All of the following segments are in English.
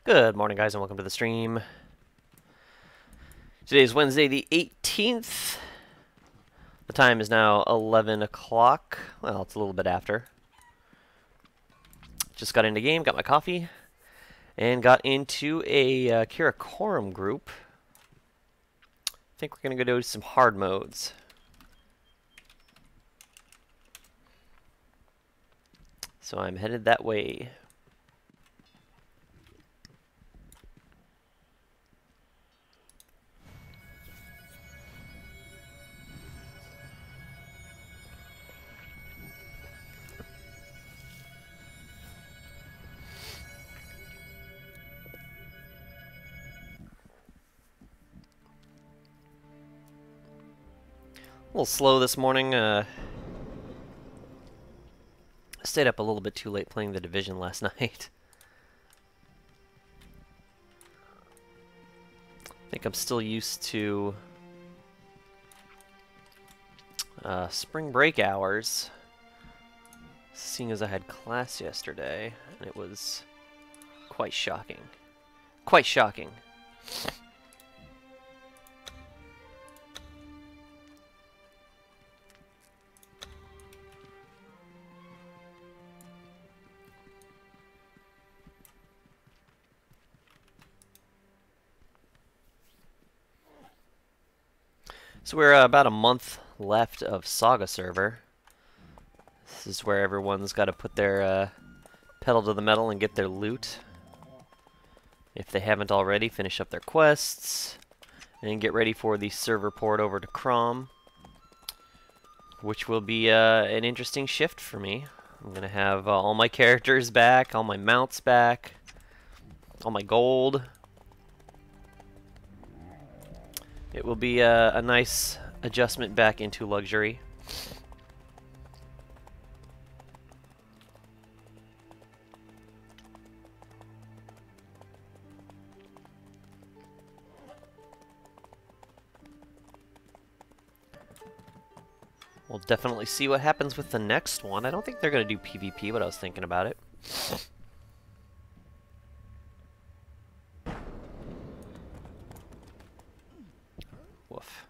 Good morning, guys, and welcome to the stream. Today is Wednesday the 18th. The time is now 11 o'clock. Well, it's a little bit after. Just got into game, got my coffee, and got into a Kirakorum group. I think we're going to go do some hard modes. So I'm headed that way. A little slow this morning. Stayed up a little bit too late playing The Division last night. I think I'm still used to spring break hours, seeing as I had class yesterday, and it was quite shocking. Quite shocking. So we're about a month left of Saga server. This is where everyone's got to put their pedal to the metal and get their loot. If they haven't already, finish up their quests and get ready for the server port over to Crom, which will be an interesting shift for me. I'm going to have all my characters back, all my mounts back, all my gold. It will be a nice adjustment back into luxury. We'll definitely see what happens with the next one. I don't think they're going to do PvP, but I was thinking about it. Woof.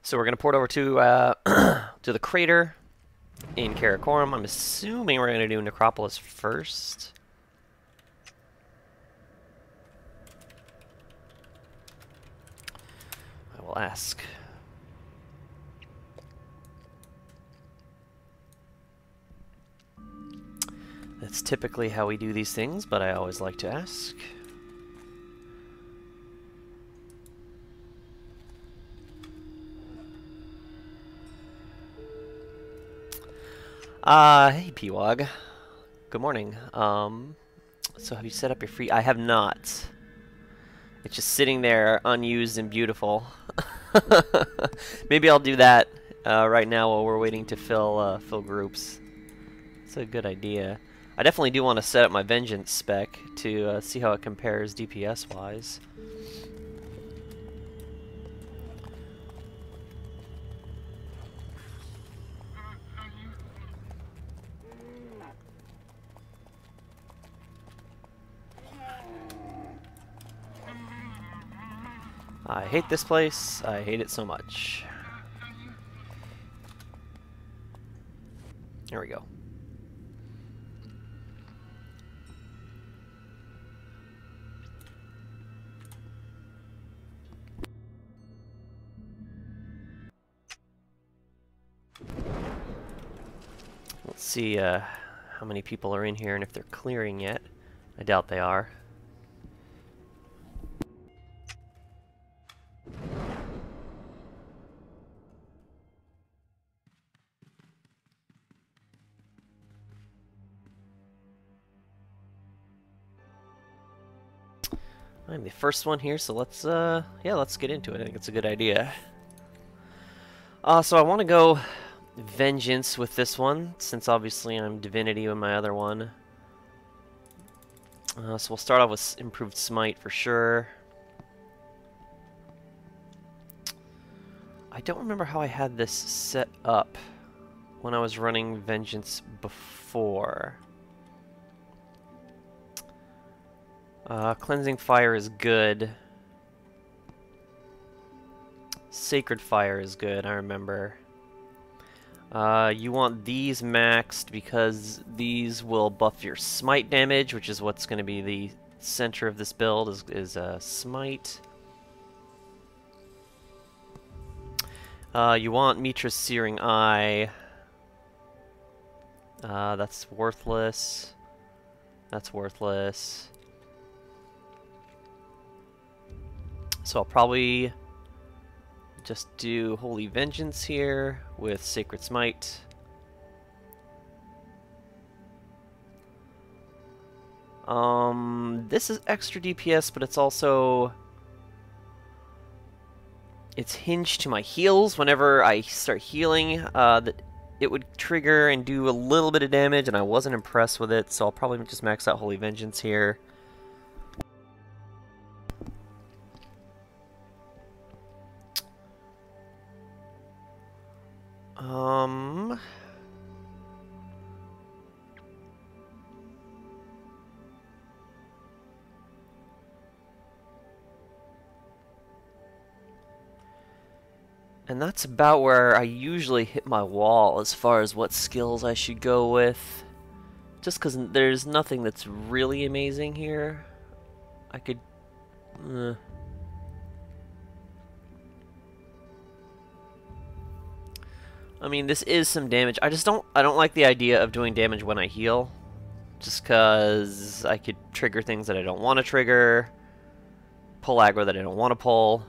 So we're going to port over to to the crater in Karakorum. I'm assuming we're going to do Necropolis first. I will ask. That's typically how we do these things, but I always like to ask. Hey Pewog. Good morning. So have you set up your free... I have not. It's just sitting there unused and beautiful. Maybe I'll do that right now while we're waiting to fill groups. It's a good idea. I definitely do want to set up my Vengeance spec to see how it compares DPS-wise. I hate this place. I hate it so much. There we go. Let's see how many people are in here and if they're clearing yet. I doubt they are. I'm the first one here, so let's get into it. I think it's a good idea. So I want to go Vengeance with this one, since obviously I'm Divinity with my other one. So we'll start off with Improved Smite for sure. I don't remember how I had this set up when I was running Vengeance before. Cleansing Fire is good. Sacred Fire is good, I remember. You want these maxed because these will buff your smite damage, which is what's going to be the center of this build, is smite. You want Mitra's Searing Eye. That's worthless. That's worthless. So I'll probably just do Holy Vengeance here with Sacred Smite. This is extra DPS, but it's also... it's hinged to my heals. Whenever I start healing, that it would trigger and do a little bit of damage, and I wasn't impressed with it, so I'll probably just max out Holy Vengeance here. And that's about where I usually hit my wall as far as what skills I should go with. Just because there's nothing that's really amazing here. I could... I mean, this is some damage. I don't like the idea of doing damage when I heal. Just because I could trigger things that I don't want to trigger. Pull aggro that I don't want to pull.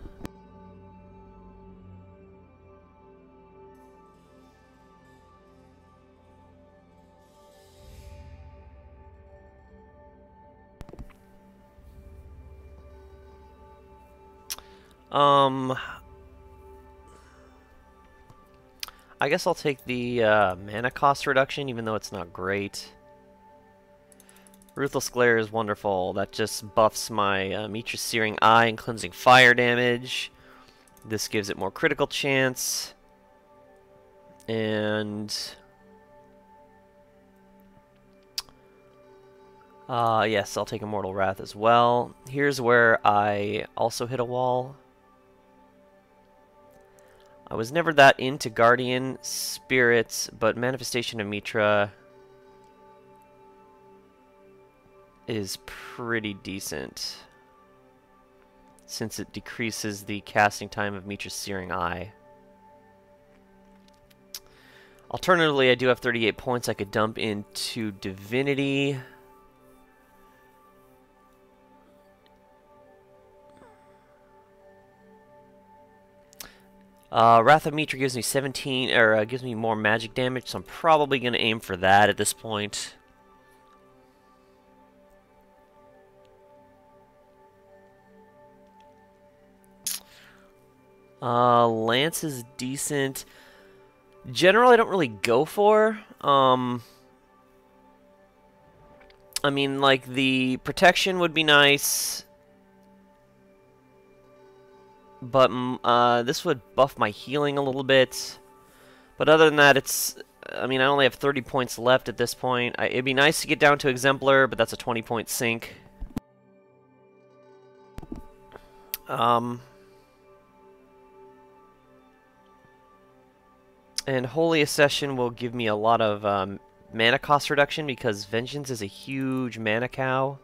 I guess I'll take the mana cost reduction, even though it's not great. Ruthless Glare is wonderful. That just buffs my Mitra's Searing Eye and Cleansing Fire damage. This gives it more critical chance. And... yes, I'll take Immortal Wrath as well. Here's where I also hit a wall. I was never that into Guardian Spirits, but Manifestation of Mitra is pretty decent, since it decreases the casting time of Mitra's Searing Eye. Alternatively, I do have 38 points I could dump into Divinity. Wrath of Mitra gives me 17, or gives me more magic damage, so I'm probably going to aim for that at this point. Lance is decent. General, I don't really go for. I mean, like, the protection would be nice. But this would buff my healing a little bit. But other than that, it's... I mean, I only have 30 points left at this point. It'd be nice to get down to Exemplar, but that's a 20-point sink. And Holy Accession will give me a lot of mana cost reduction, because Vengeance is a huge mana cow.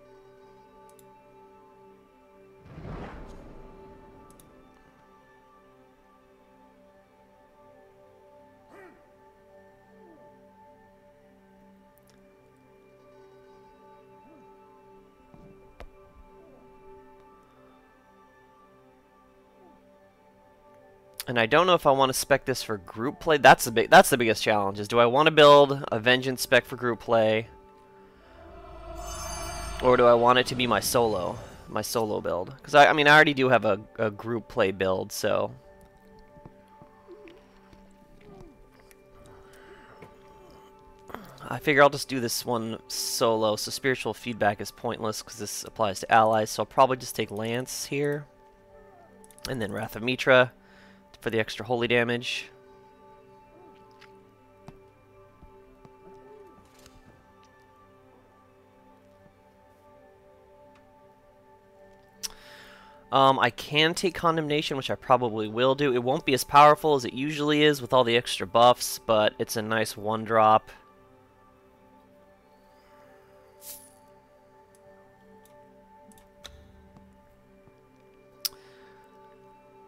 And I don't know if I want to spec this for group play. That's the biggest challenge, is do I want to build a Vengeance spec for group play? Or do I want it to be my solo? my solo build. Because I mean, I already do have a group play build, so. I figure I'll just do this one solo, so spiritual feedback is pointless because this applies to allies, so I'll probably just take Lance here. And then Wrath of Mitra for the extra holy damage. I can take Condemnation, which I probably will do. It won't be as powerful as it usually is with all the extra buffs, but it's a nice one-drop.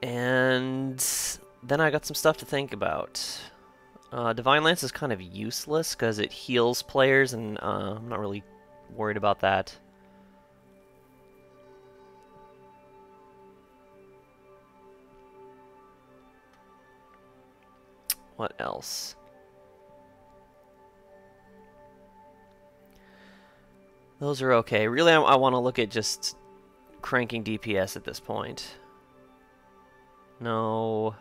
And then I got some stuff to think about. Divine Lance is kind of useless because it heals players, and I'm not really worried about that. What else? Those are okay. Really, I want to look at just cranking DPS at this point. No.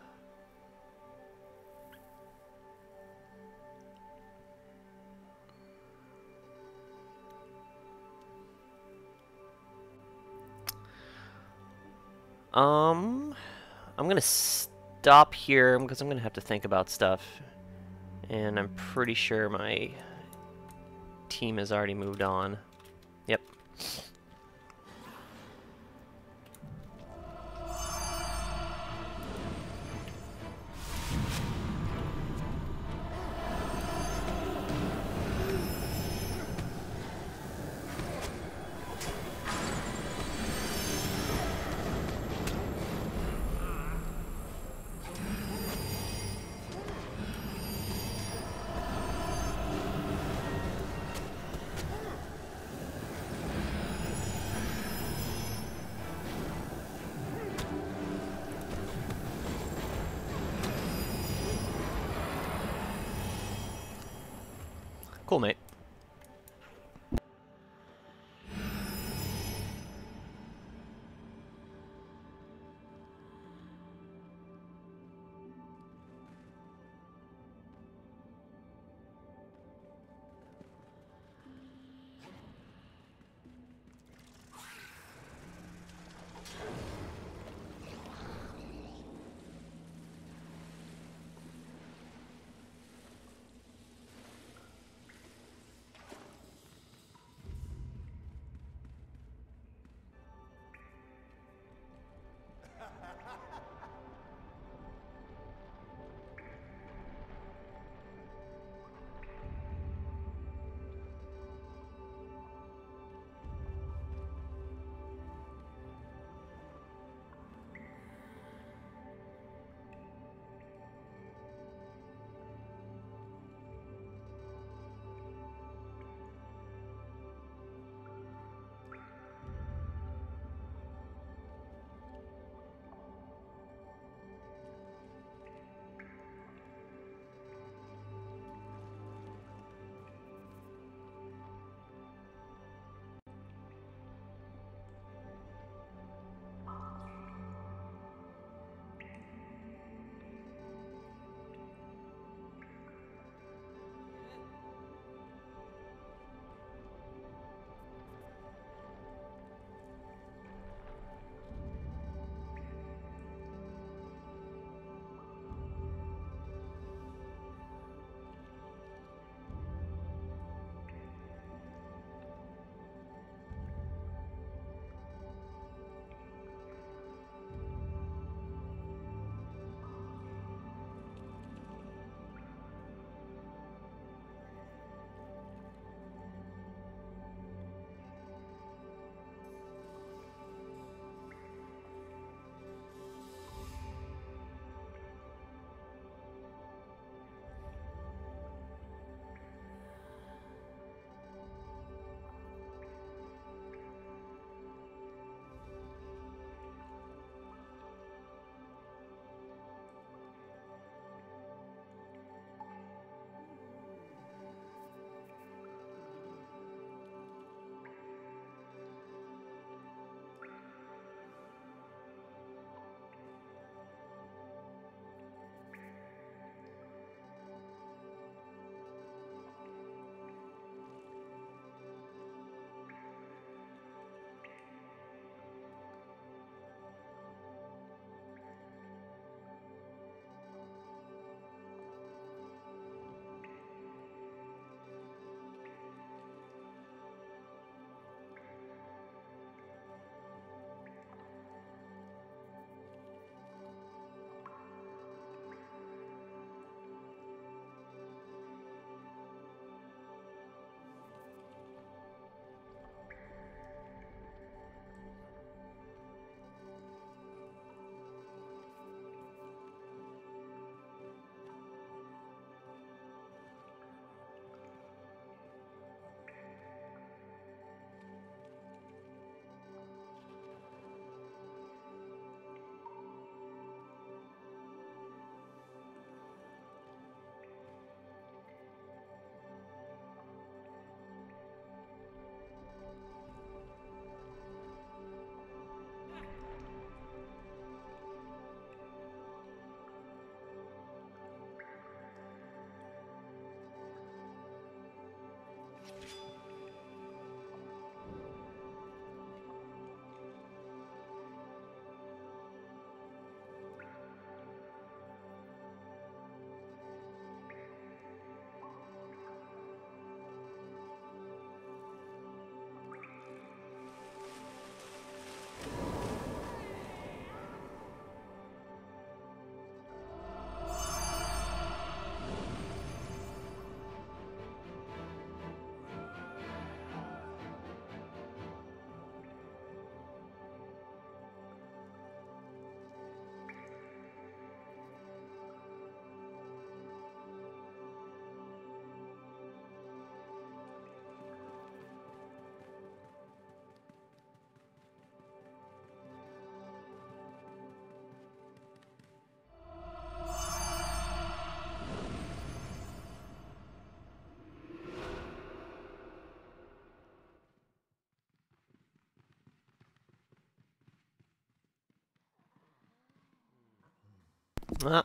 I'm gonna stop here because I'm gonna have to think about stuff. And I'm pretty sure my team has already moved on. Yep. Cool, mate.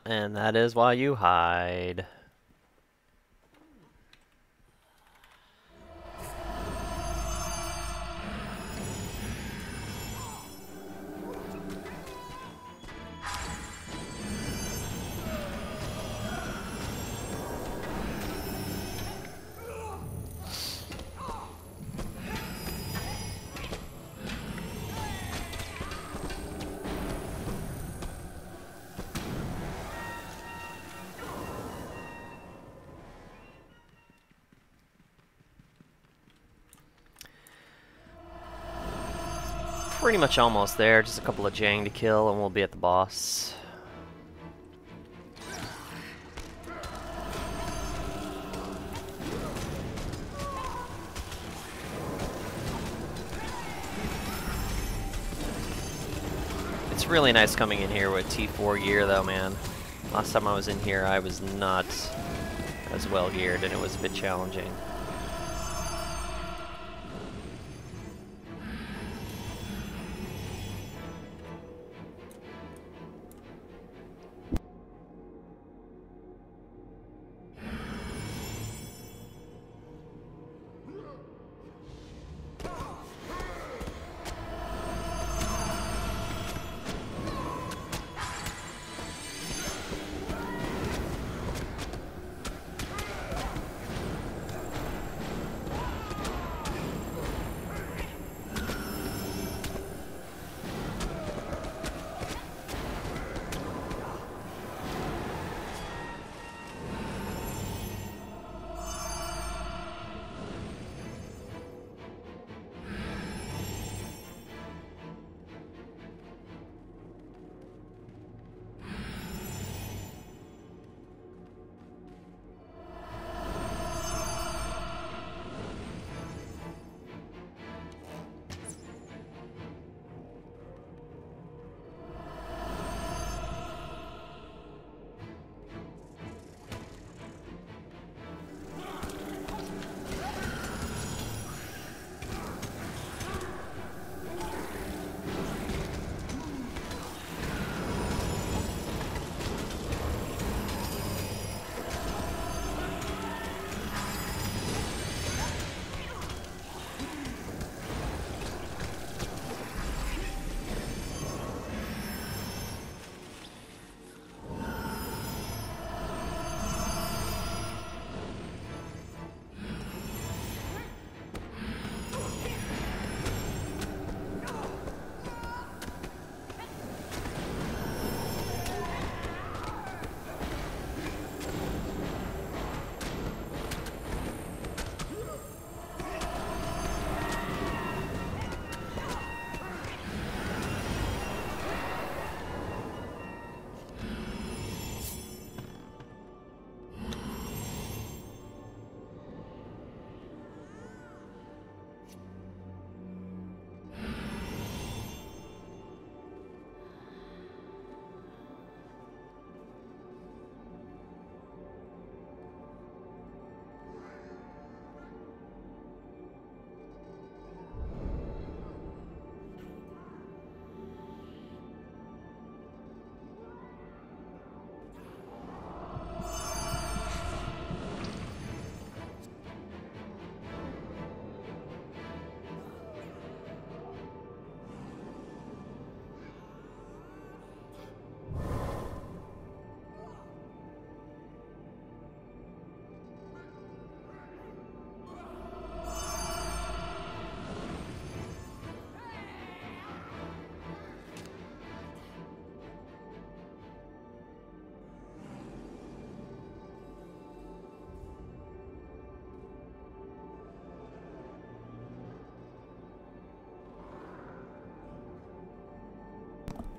And that is why you hide. Pretty much almost there, just a couple of Jang to kill and we'll be at the boss. It's really nice coming in here with T4 gear though, man. Last time I was in here I was not as well geared and it was a bit challenging.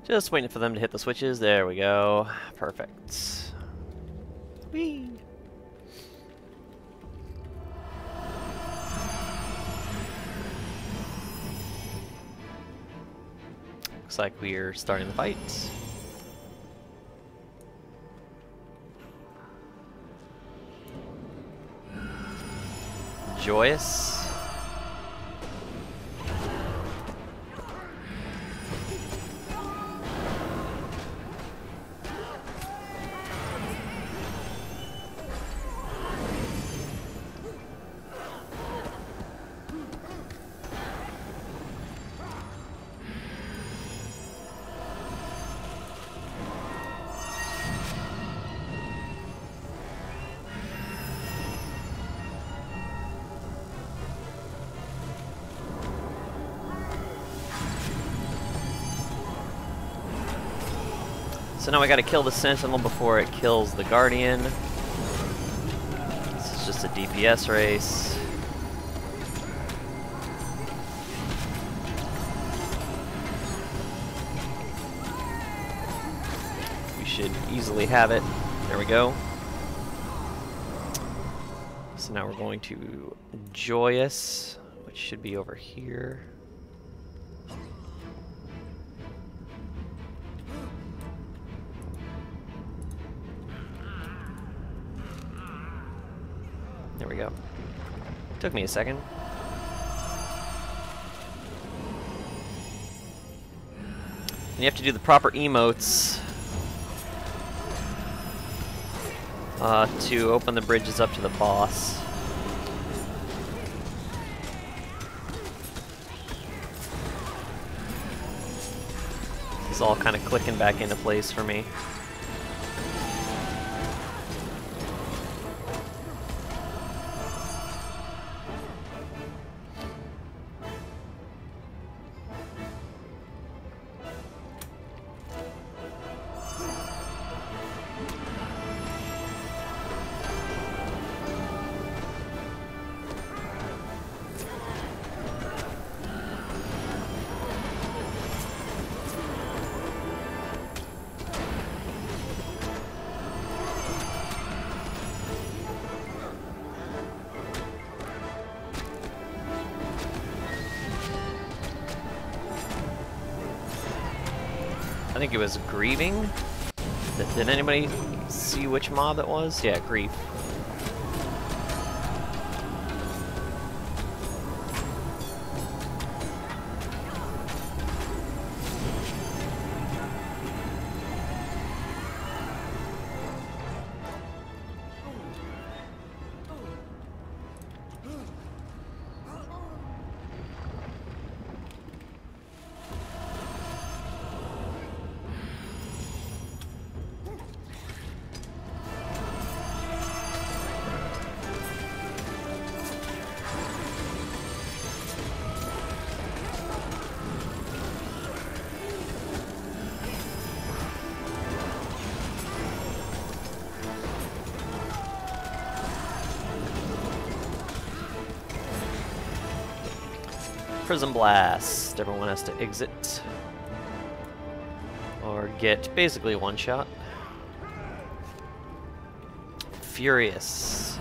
Just waiting for them to hit the switches. There we go. Perfect. Whee! Looks like we're starting the fight. Joyous. So now I gotta kill the Sentinel before it kills the Guardian. This is just a DPS race. We should easily have it. There we go. So now we're going to Joyous, which should be over here. There we go. Took me a second. And you have to do the proper emotes to open the bridges up to the boss. This is all kind of clicking back into place for me. I think it was Grieving. Did anybody see which mob it was? Yeah, Grief. Prism Blast. Everyone has to exit. Or get basically one shot. Furious.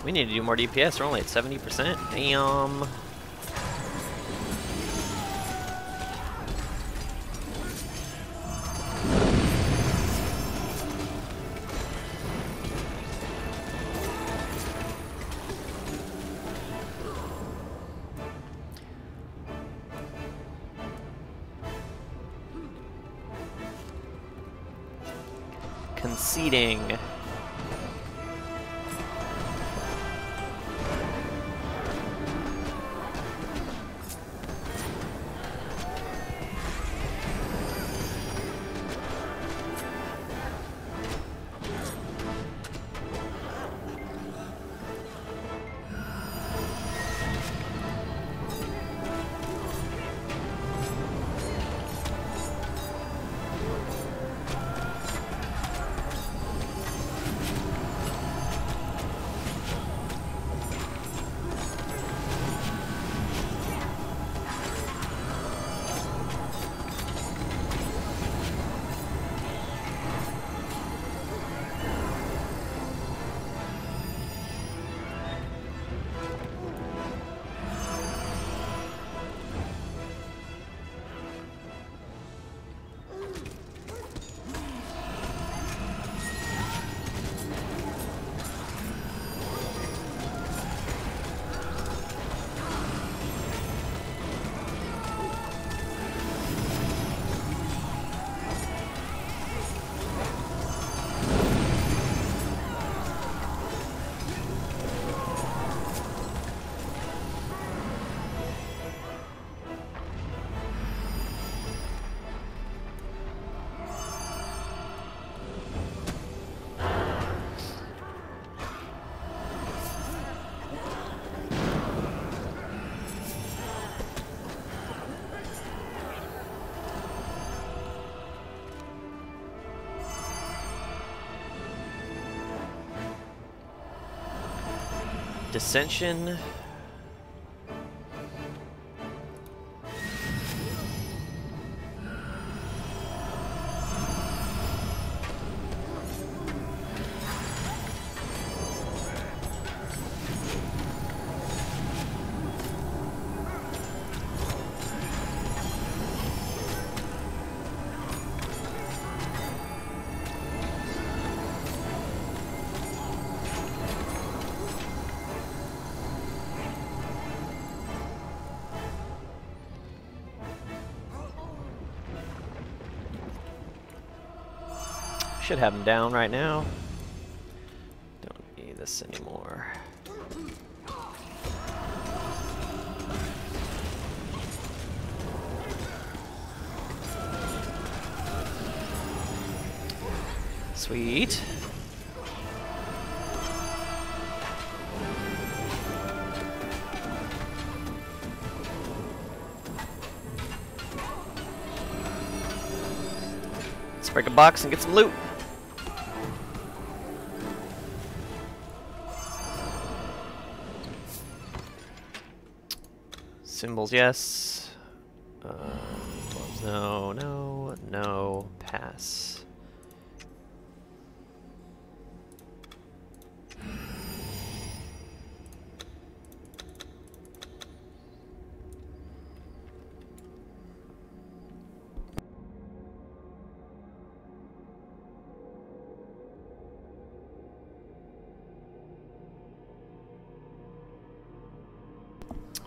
We need to do more DPS. We're only at 70%. Damn. Conceding. Dissension. Should have him down right now. Don't need this anymore. Sweet. Let's break a box and get some loot. Symbols, yes. No, no, no. Pass.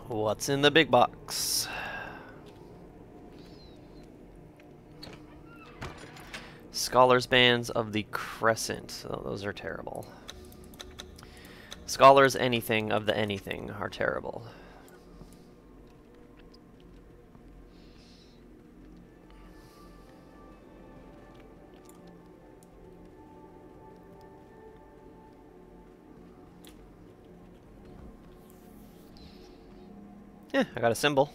What's in the big box? Scholars Bands of the Crescent. Oh, those are terrible. Scholars anything of the anything are terrible. Yeah, I got a symbol.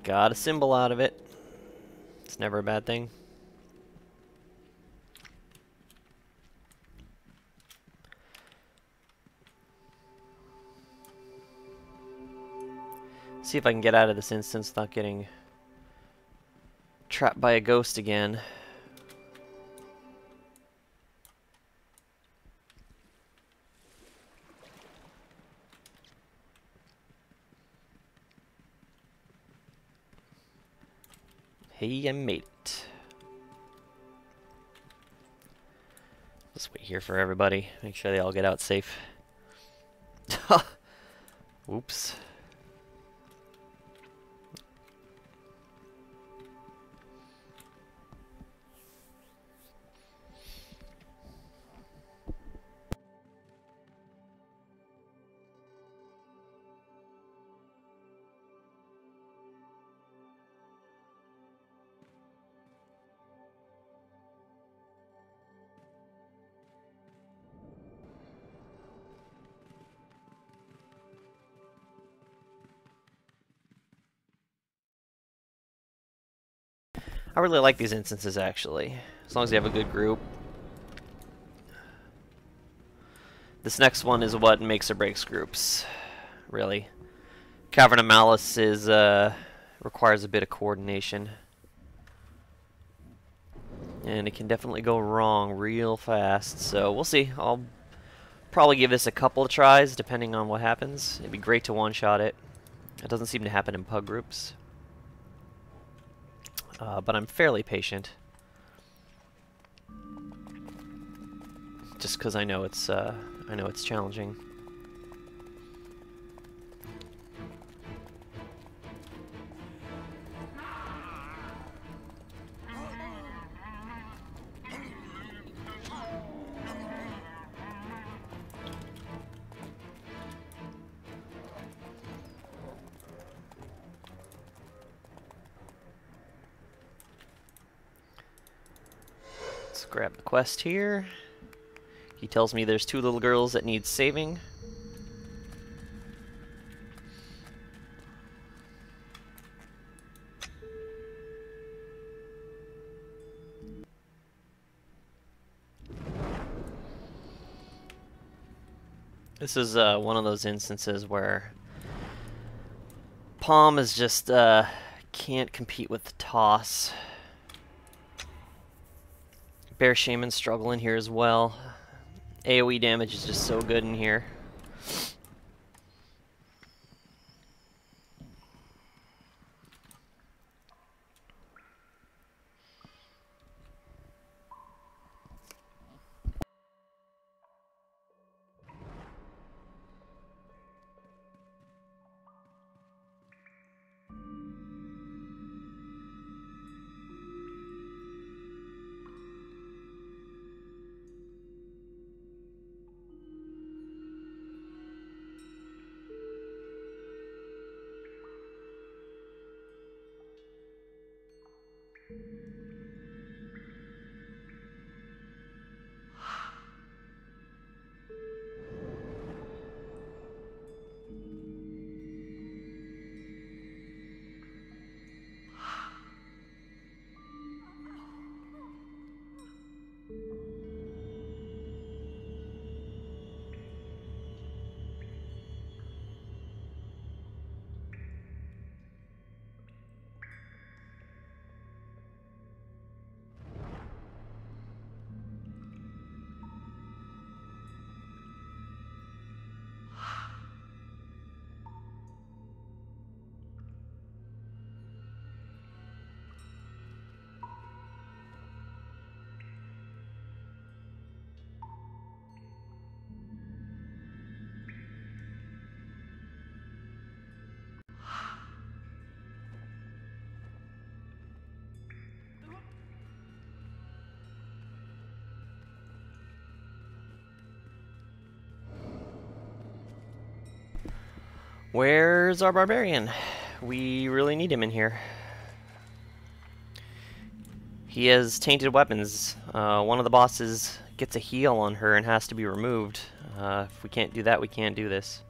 Got a symbol out of it. It's never a bad thing. See if I can get out of this instance without getting trapped by a ghost again. Hey, I made it. Let's wait here for everybody. Make sure they all get out safe. Oops. I really like these instances, actually, as long as you have a good group. This next one is what makes or breaks groups, really. Cavern of Malice is requires a bit of coordination, and it can definitely go wrong real fast. So we'll see. I'll probably give this a couple of tries, depending on what happens. It'd be great to one-shot it. It doesn't seem to happen in pug groups. But I'm fairly patient, just because I know it's challenging. Let's grab the quest here. He tells me there's 2 little girls that need saving. This is one of those instances where Palm is just can't compete with the toss. Bear Shaman struggling here as well. AoE damage is just so good in here. Where's our barbarian? We really need him in here. He has tainted weapons. One of the bosses gets a heal on her and has to be removed. If we can't do that, we can't do this.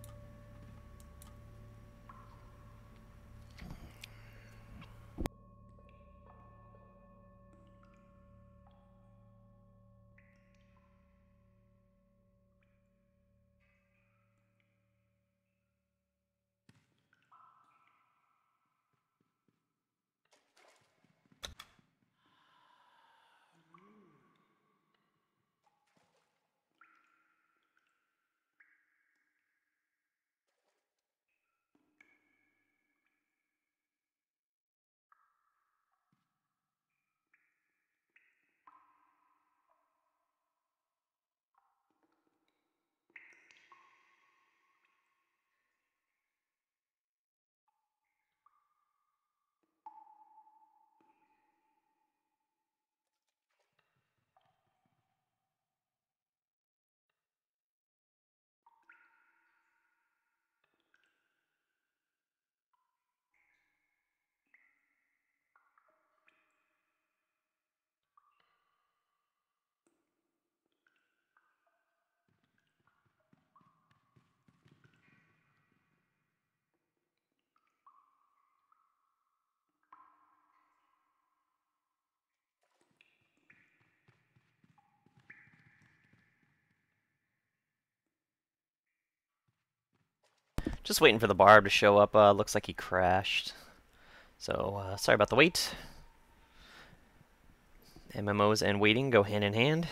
Just waiting for the barb to show up. Looks like he crashed. So, sorry about the wait. MMOs and waiting go hand in hand.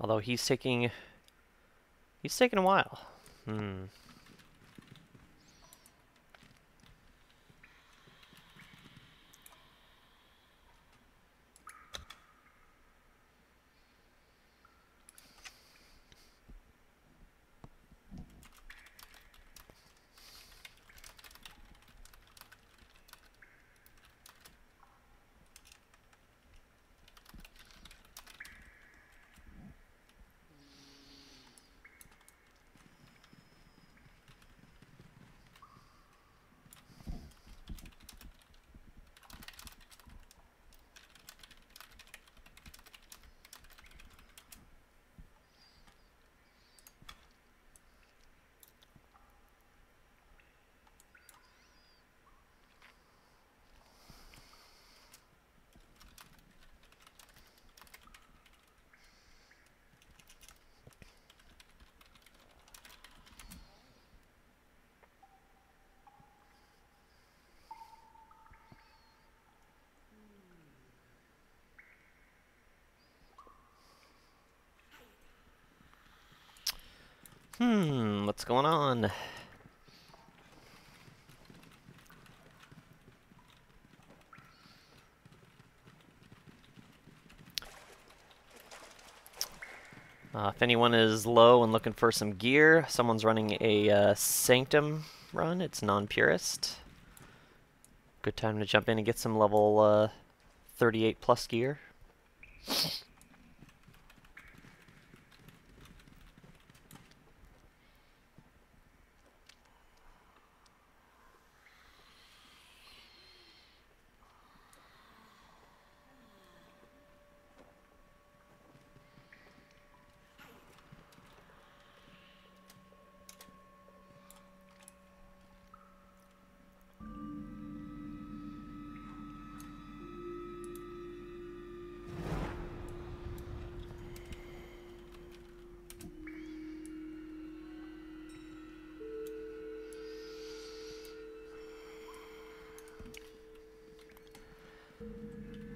Although he's taking a while. What's going on? If anyone is low and looking for some gear, someone's running a Sanctum run. It's non-purist. Good time to jump in and get some level 38 plus gear.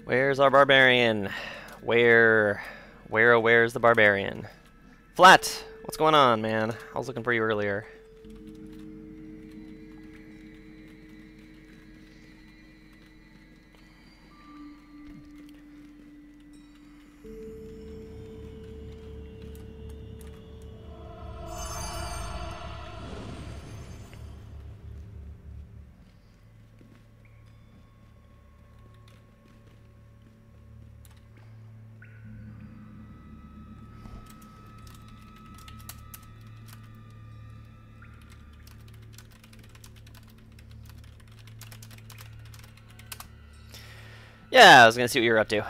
Where's our barbarian? Where's the barbarian? Flat! What's going on, man? I was looking for you earlier. Yeah, I was gonna see what you were up to.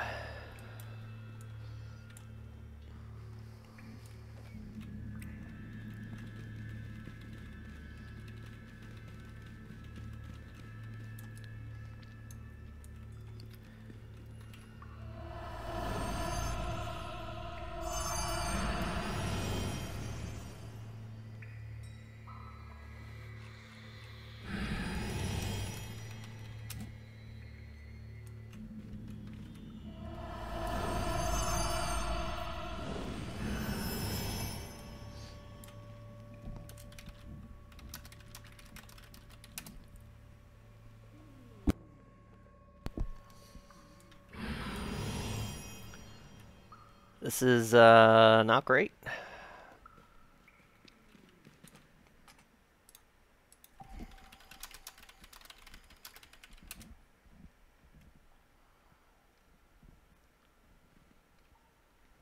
This is not great.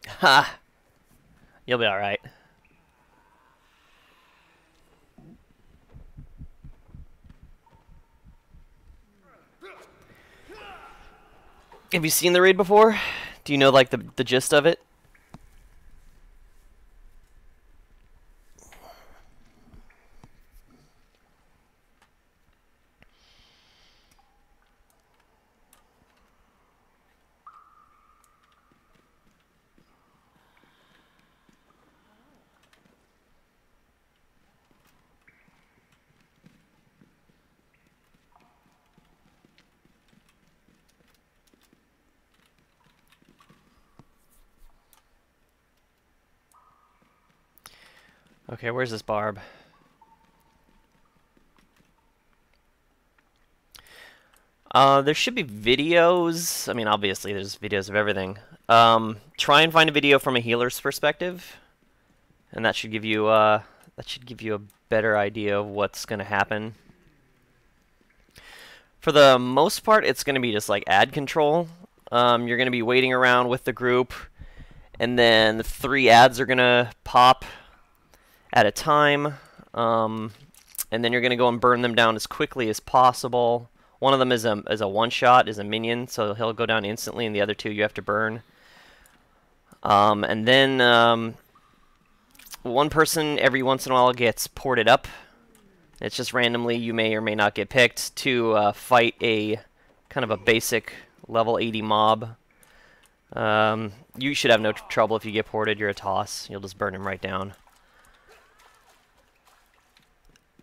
Ha! You'll be alright. Have you seen the raid before? Do you know like the gist of it? Okay, where's this barb? There should be videos. I mean, obviously, there's videos of everything. Try and find a video from a healer's perspective, and that should give you a better idea of what's gonna happen. For the most part, it's gonna be just like ad control. You're gonna be waiting around with the group, and then the 3 ads are gonna pop at a time, and then you're gonna go and burn them down as quickly as possible. One of them is a one-shot, is a minion, so he'll go down instantly, and the other 2 you have to burn. And then one person every once in a while gets ported up. It's just randomly, you may or may not get picked to fight a kind of a basic level 80 mob. You should have no trouble if you get ported. You're a toss. You'll just burn him right down.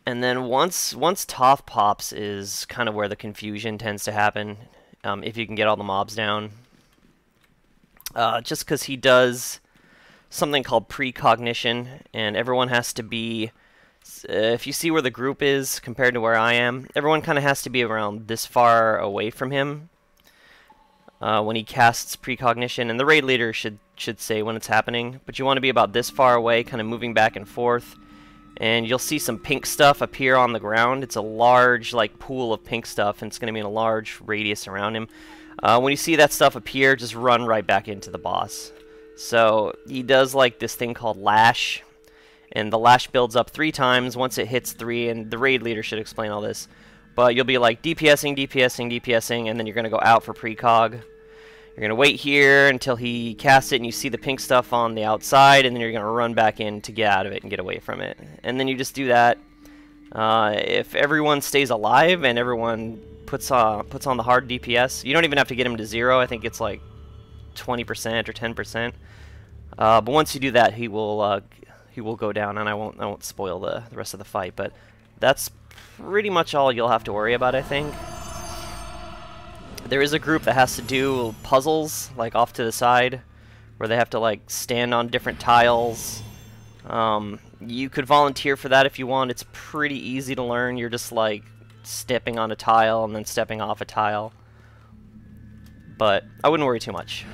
And then once Toph pops is kind of where the confusion tends to happen, if you can get all the mobs down. Just because he does something called precognition, and everyone has to be, if you see where the group is compared to where I am, everyone kind of has to be around this far away from him when he casts precognition, and the raid leader should say when it's happening, but you want to be about this far away, kind of moving back and forth, and you'll see some pink stuff appear on the ground. It's a large like pool of pink stuff, and it's going to be in a large radius around him. When you see that stuff appear, just run right back into the boss. So he does like this thing called lash, and the lash builds up 3 times. Once it hits 3, and the raid leader should explain all this, but you'll be like DPSing, DPSing, DPSing, and then you're going to go out for precog. You're going to wait here until he casts it and you see the pink stuff on the outside, and then you're going to run back in to get out of it and get away from it. And then you just do that. If everyone stays alive and everyone puts on the hard DPS, you don't even have to get him to 0. I think it's like 20% or 10%. But once you do that, he will go down, and I won't spoil the rest of the fight. But that's pretty much all you'll have to worry about, I think. There is a group that has to do puzzles, like off to the side, where they have to like stand on different tiles. You could volunteer for that if you want. It's pretty easy to learn. You're just like stepping on a tile and then stepping off a tile. But I wouldn't worry too much.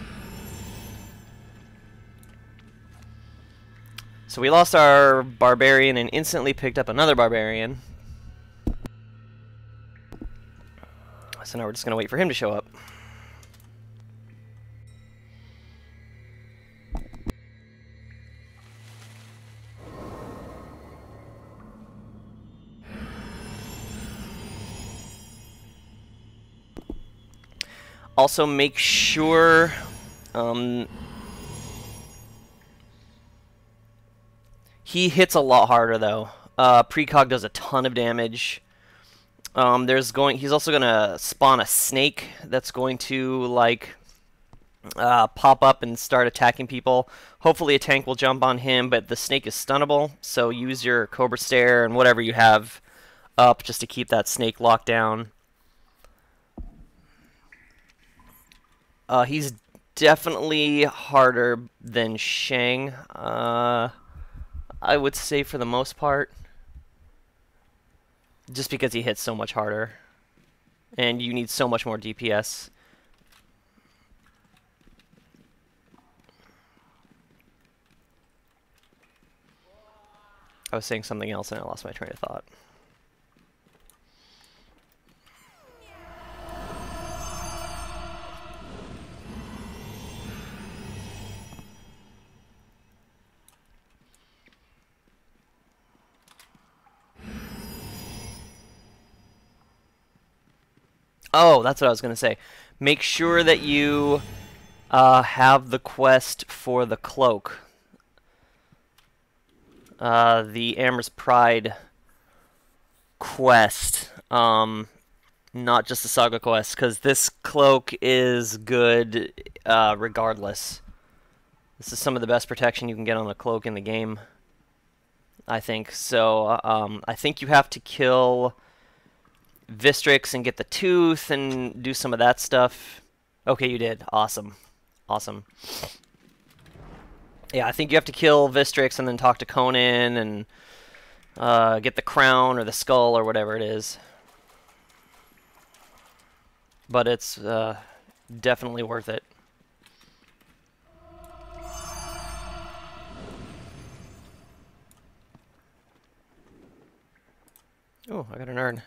So we lost our barbarian and instantly picked up another barbarian. So now we're just going to wait for him to show up. Also make sure he hits a lot harder though. Precog does a ton of damage. He's also gonna spawn a snake that's going to like pop up and start attacking people. Hopefully a tank will jump on him, but the snake is stunnable, so use your Cobra Stare and whatever you have up just to keep that snake locked down. He's definitely harder than Shang, I would say, for the most part. Just because he hits so much harder. And you need so much more DPS. I was saying something else and I lost my train of thought. Oh, that's what I was going to say. Make sure that you have the quest for the cloak. The Amherst Pride quest. Not just the Saga quest, because this cloak is good regardless. This is some of the best protection you can get on a cloak in the game, I think. So, I think you have to kill Vistrix and get the tooth and do some of that stuff. Okay, you did. Awesome. Awesome. Yeah, I think you have to kill Vistrix and then talk to Conan and get the crown or the skull or whatever it is. But it's definitely worth it. Oh, I got an urn.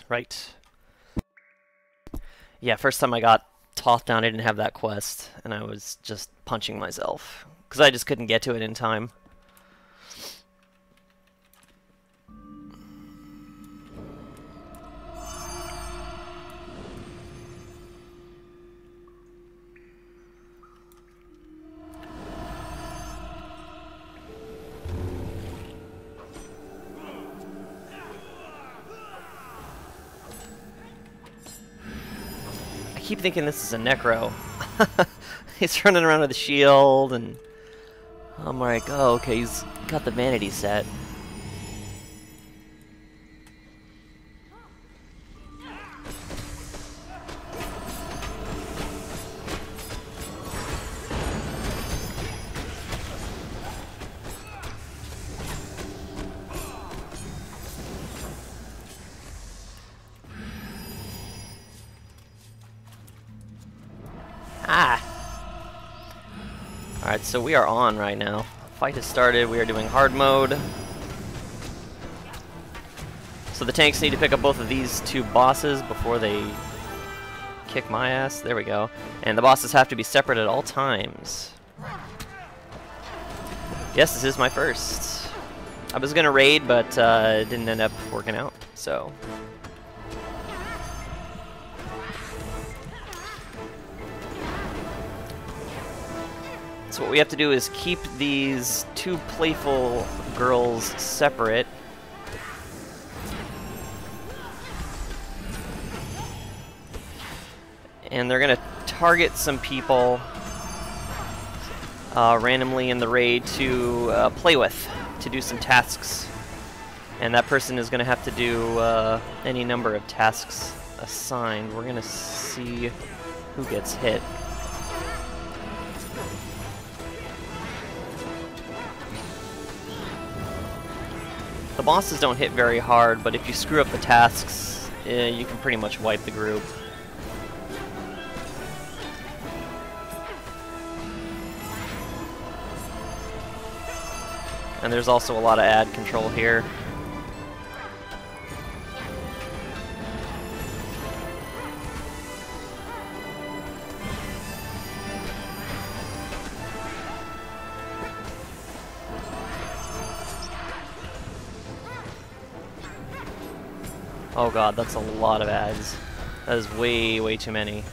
Right. Yeah, first time I got tossed down, I didn't have that quest, and I was just punching myself, because I just couldn't get to it in time. keep thinking this is a Necro. He's running around with a shield, and I'm like, oh, okay, he's got the vanity set. Ah! Alright, so we are on right now. Fight has started, we are doing hard mode. So the tanks need to pick up both of these two bosses before they kick my ass. There we go. And the bosses have to be separate at all times. Yes, this is my first. I was gonna raid, but it didn't end up working out, so... So what we have to do is keep these two playful girls separate. And they're gonna target some people randomly in the raid to play with, to do some tasks. And that person is gonna have to do any number of tasks assigned. We're gonna see who gets hit. The bosses don't hit very hard, but if you screw up the tasks, you can pretty much wipe the group. And there's also a lot of ad control here. Oh god, that's a lot of ads. That is way, way too many.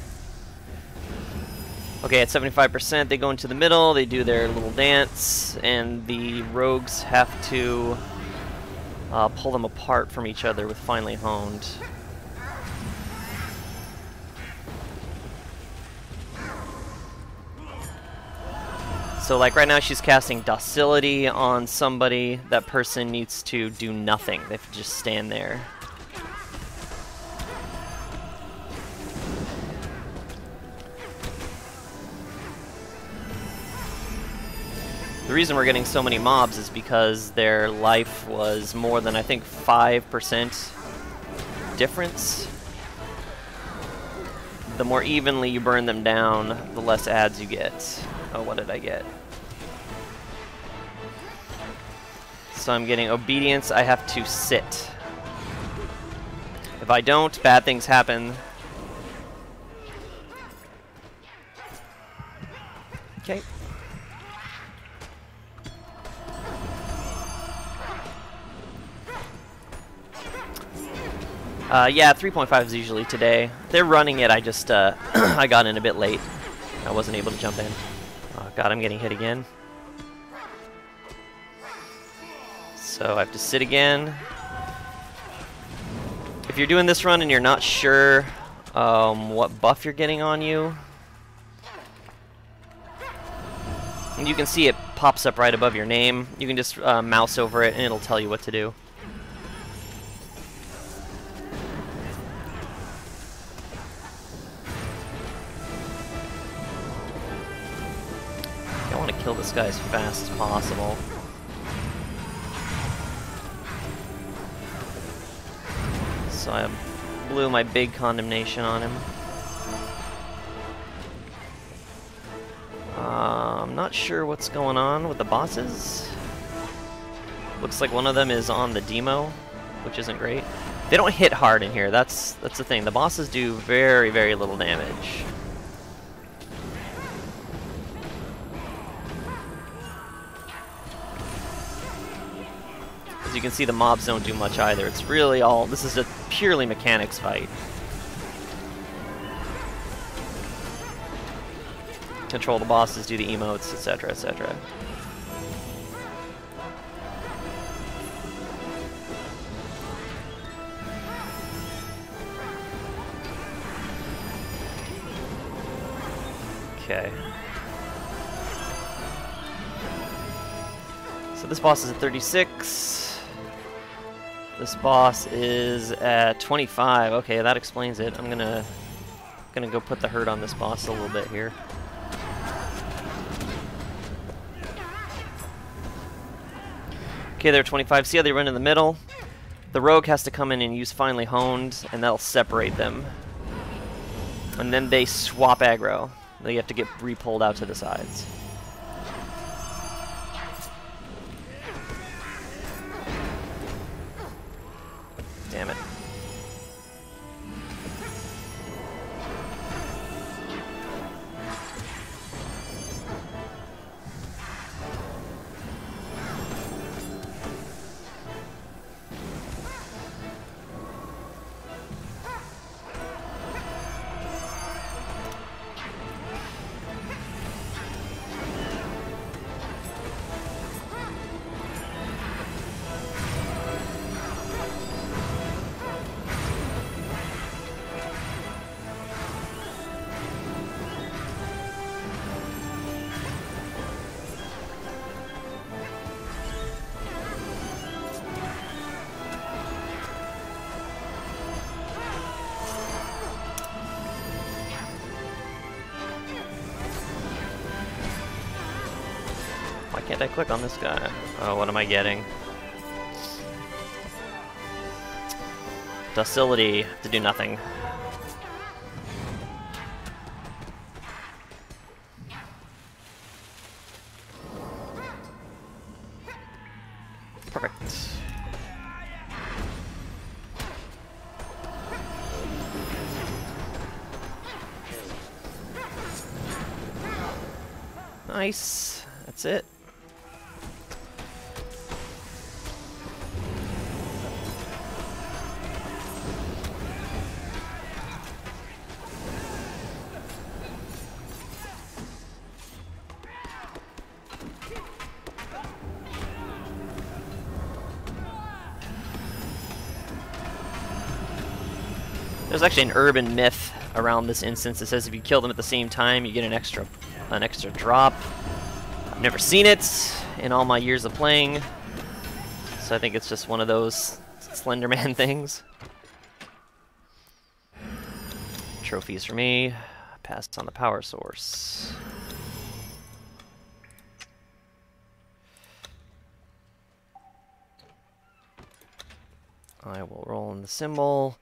Okay, at 75%, they go into the middle, they do their little dance, and the rogues have to pull them apart from each other with finely honed. So like right now she's casting docility on somebody. That person needs to do nothing. They have to just stand there. The reason we're getting so many mobs is because their life was more than, I think, 5% difference. The more evenly you burn them down, the less ads you get. Oh, what did I get? So I'm getting obedience. I have to sit. If I don't, bad things happen. Okay. Yeah, 3.5 is usually today. They're running it, I just, I got in a bit late. I wasn't able to jump in. Oh god, I'm getting hit again. So I have to sit again. If you're doing this run and you're not sure what buff you're getting on you, and you can see it pops up right above your name. You can just mouse over it and it'll tell you what to do. I want to kill this guy as fast as possible. So I blew my big condemnation on him. I'm not sure what's going on with the bosses. Looks like one of them is on the demo, which isn't great. They don't hit hard in here. That's the thing. The bosses do very, very little damage. As you can see, the mobs don't do much either. It's really all... This is a purely mechanics fight. Control the bosses, do the emotes, etc., etc. Okay. So this boss is at 36. This boss is at 25. Okay, that explains it. I'm gonna go put the hurt on this boss a little bit here. Okay, they're 25. See how they run in the middle? The rogue has to come in and use Finely Honed, and that'll separate them. And then they swap aggro. They have to get re-pulled out to the sides. Damn it. Why can't I click on this guy? Oh, what am I getting? Docility to do nothing. Perfect. Nice. That's it. There's actually an urban myth around this instance that says if you kill them at the same time, you get an extra drop. I've never seen it in all my years of playing, so I think it's just one of those Slenderman things. Trophies for me. Passed on the power source. I will roll in the symbol.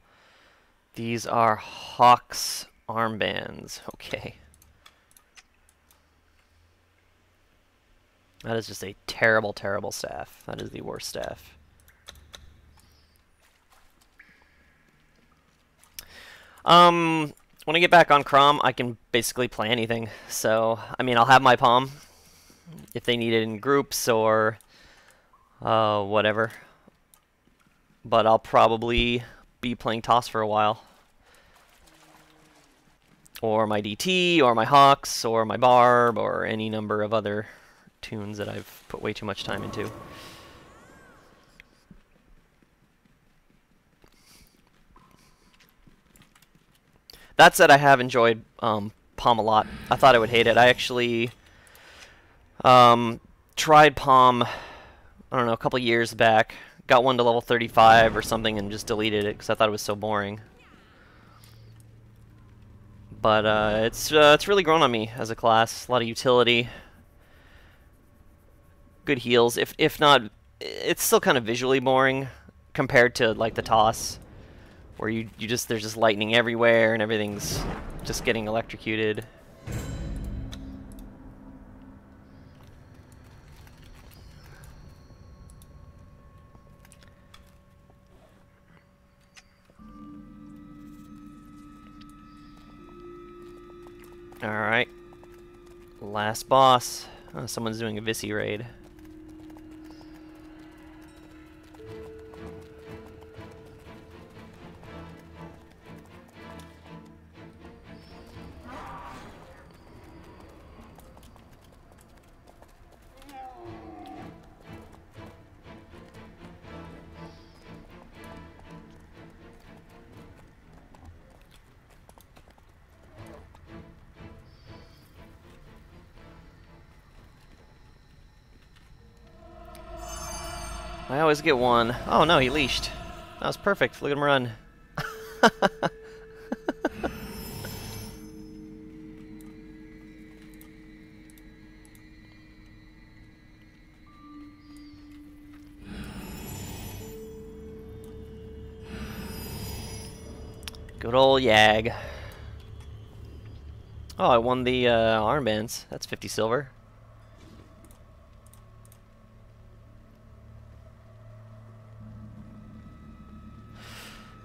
These are Hawk's armbands. Okay. That is just a terrible, terrible staff. That is the worst staff. When I get back on Crom, I can basically play anything. So, I mean, I'll have my Palm if they need it in groups or whatever. But I'll probably be playing Toss for a while. Or my DT, or my Hawks, or my Barb, or any number of other tunes that I've put way too much time into. That said, I have enjoyed Palm a lot. I thought I would hate it. I actually tried Palm, I don't know, a couple years back. Got one to level 35 or something and just deleted it because I thought it was so boring. But it's really grown on me as a class. A lot of utility, good heals. If not, it's still kind of visually boring compared to like the Toss, where there's just lightning everywhere and everything's just getting electrocuted. Alright. Last boss. Oh, someone's doing a Visi raid. I always get one. Oh no, he leashed. That was perfect. Look at him run. Good old Yag. Oh, I won the armbands. That's 50 silver.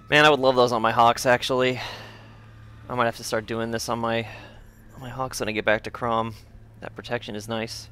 Man, I would love those on my Hawks, actually. I might have to start doing this on my Hawks when I get back to Crom. That protection is nice.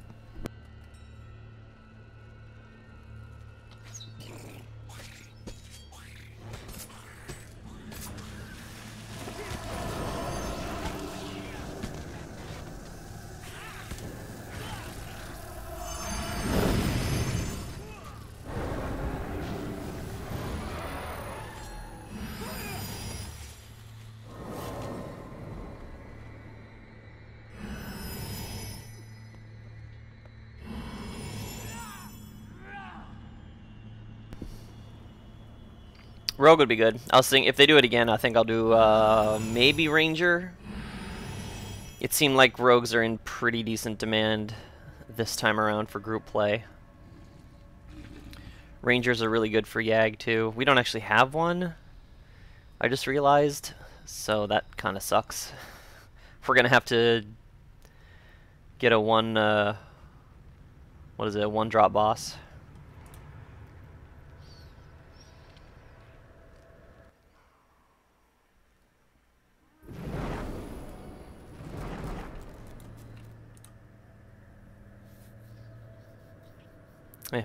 Rogue would be good. I was thinking if they do it again, I think I'll do maybe Ranger. It seemed like Rogues are in pretty decent demand this time around for group play. Rangers are really good for Yag too. We don't actually have one, I just realized, so that kind of sucks. If we're gonna have to get a one, what is it, a one-drop boss.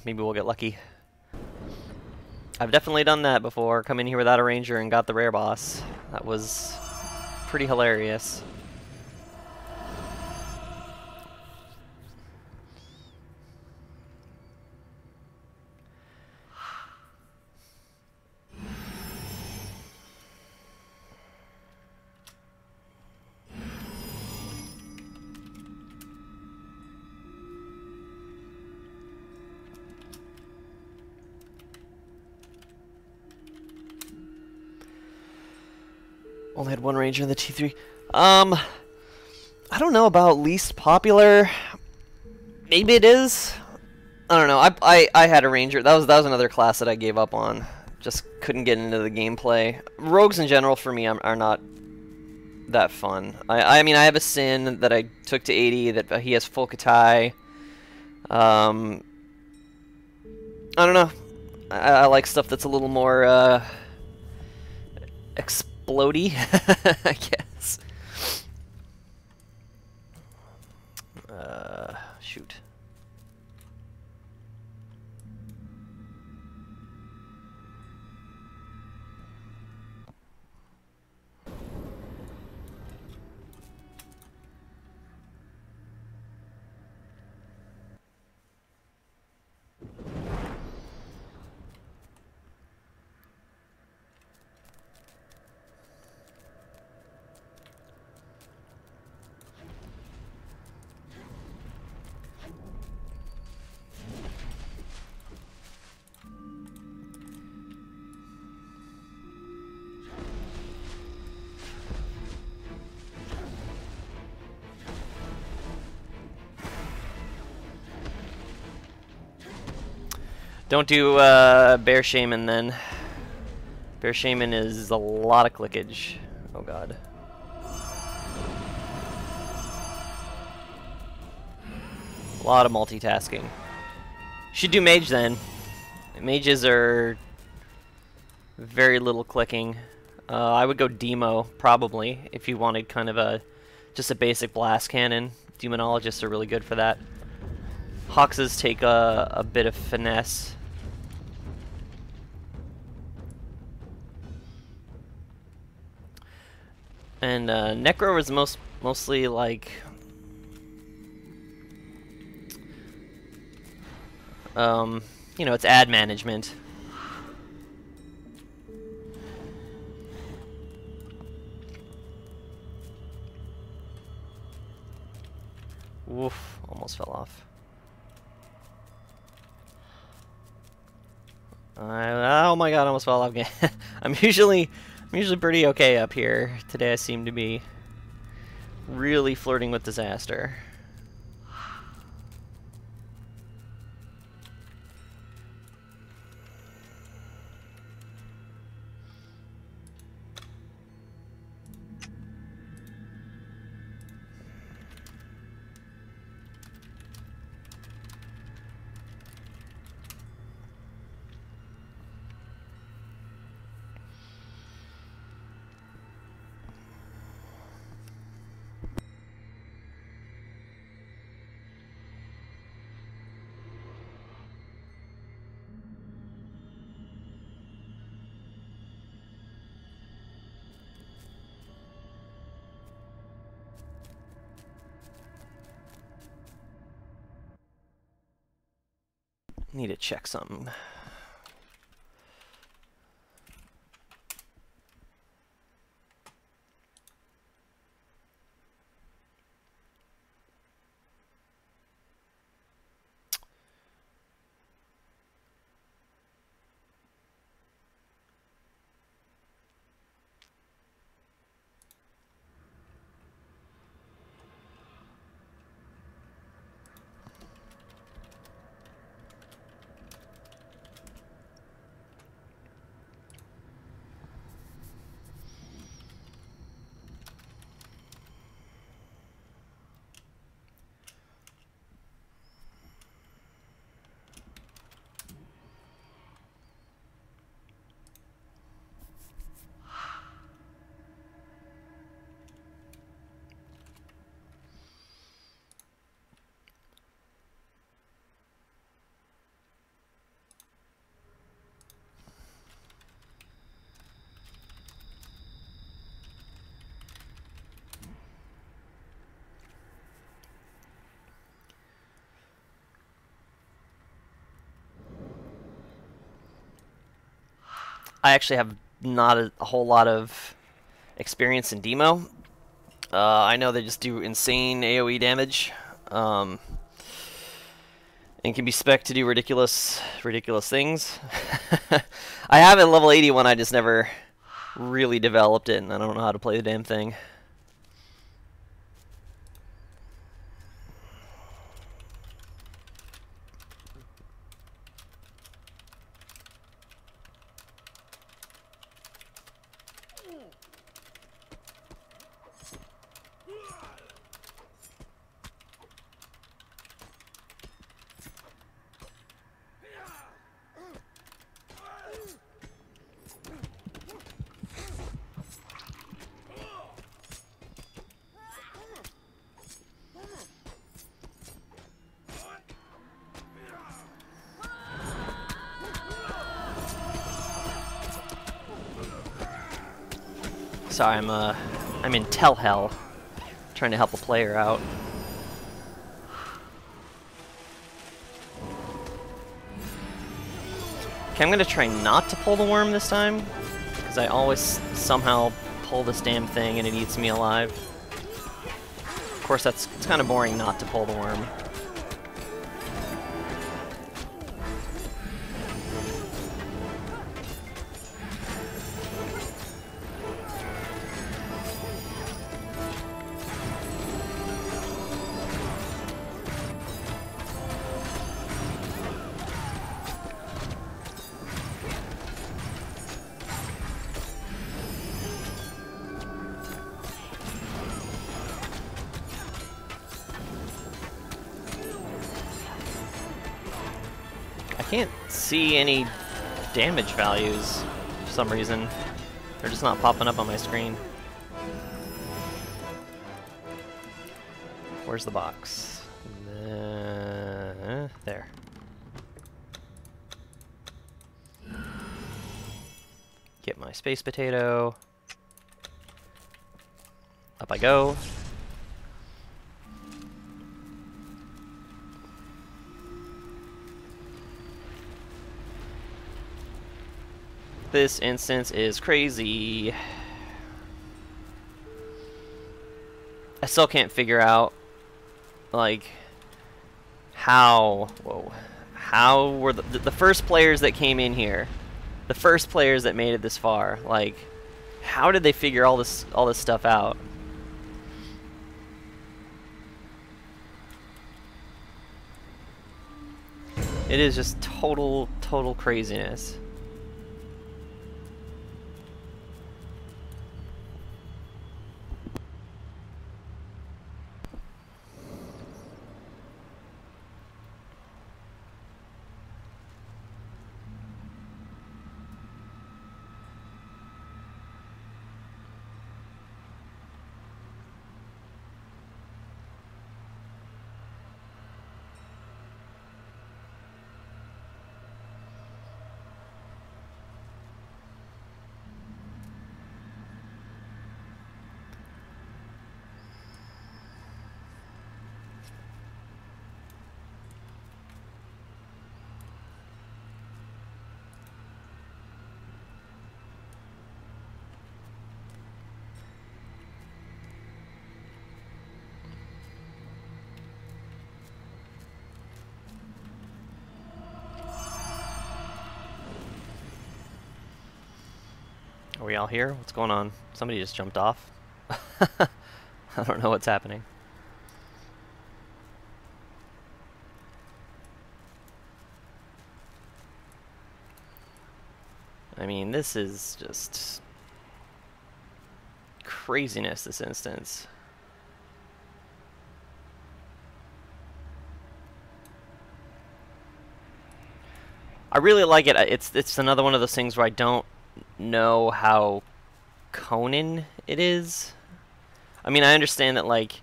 Maybe we'll get lucky. I've definitely done that before, come in here without a ranger and got the rare boss. That was pretty hilarious. Only had one ranger in the T3. I don't know about least popular. Maybe it is. I don't know. I had a ranger. That was another class that I gave up on. Just couldn't get into the gameplay. Rogues in general for me are not that fun. I mean I have a Sin that I took to 80 that he has full Katai. I don't know. I like stuff that's a little more explodey, I guess. Shoot. Don't do Bear Shaman then. Bear Shaman is a lot of clickage. Oh god. A lot of multitasking. Should do Mage then. Mages are very little clicking. I would go Demo probably if you wanted kind of just a basic blast cannon. Demonologists are really good for that. Hawkses take a bit of finesse. And Necro is mostly like you know, it's ad management. Woof, almost fell off. Oh my god, I almost fell off again. I'm usually pretty okay up here. Today I seem to be really flirting with disaster. Need to check something. I actually have not a whole lot of experience in Demo. I know they just do insane AoE damage, and can be spec'd to do ridiculous things. I have a level 80 one, I just never really developed it, and I don't know how to play the damn thing. Sorry, I'm in Tell Hell, trying to help a player out. Okay, I'm gonna try not to pull the worm this time, because I always somehow pull this damn thing and it eats me alive. Of course, it's kind of boring not to pull the worm. I can't see any damage values for some reason. They're just not popping up on my screen. Where's the box? There. Get my space potato. Up I go. This instance is crazy. I still can't figure out, like, how How were the first players that came in here, the first players that made it this far, like, how did they figure all this stuff out? It is just total craziness. Are we all here? What's going on? Somebody just jumped off. I don't know what's happening. I mean, this is just craziness, this instance. I really like it. It's another one of those things where I don't know how Conan it is. I mean, I understand that, like,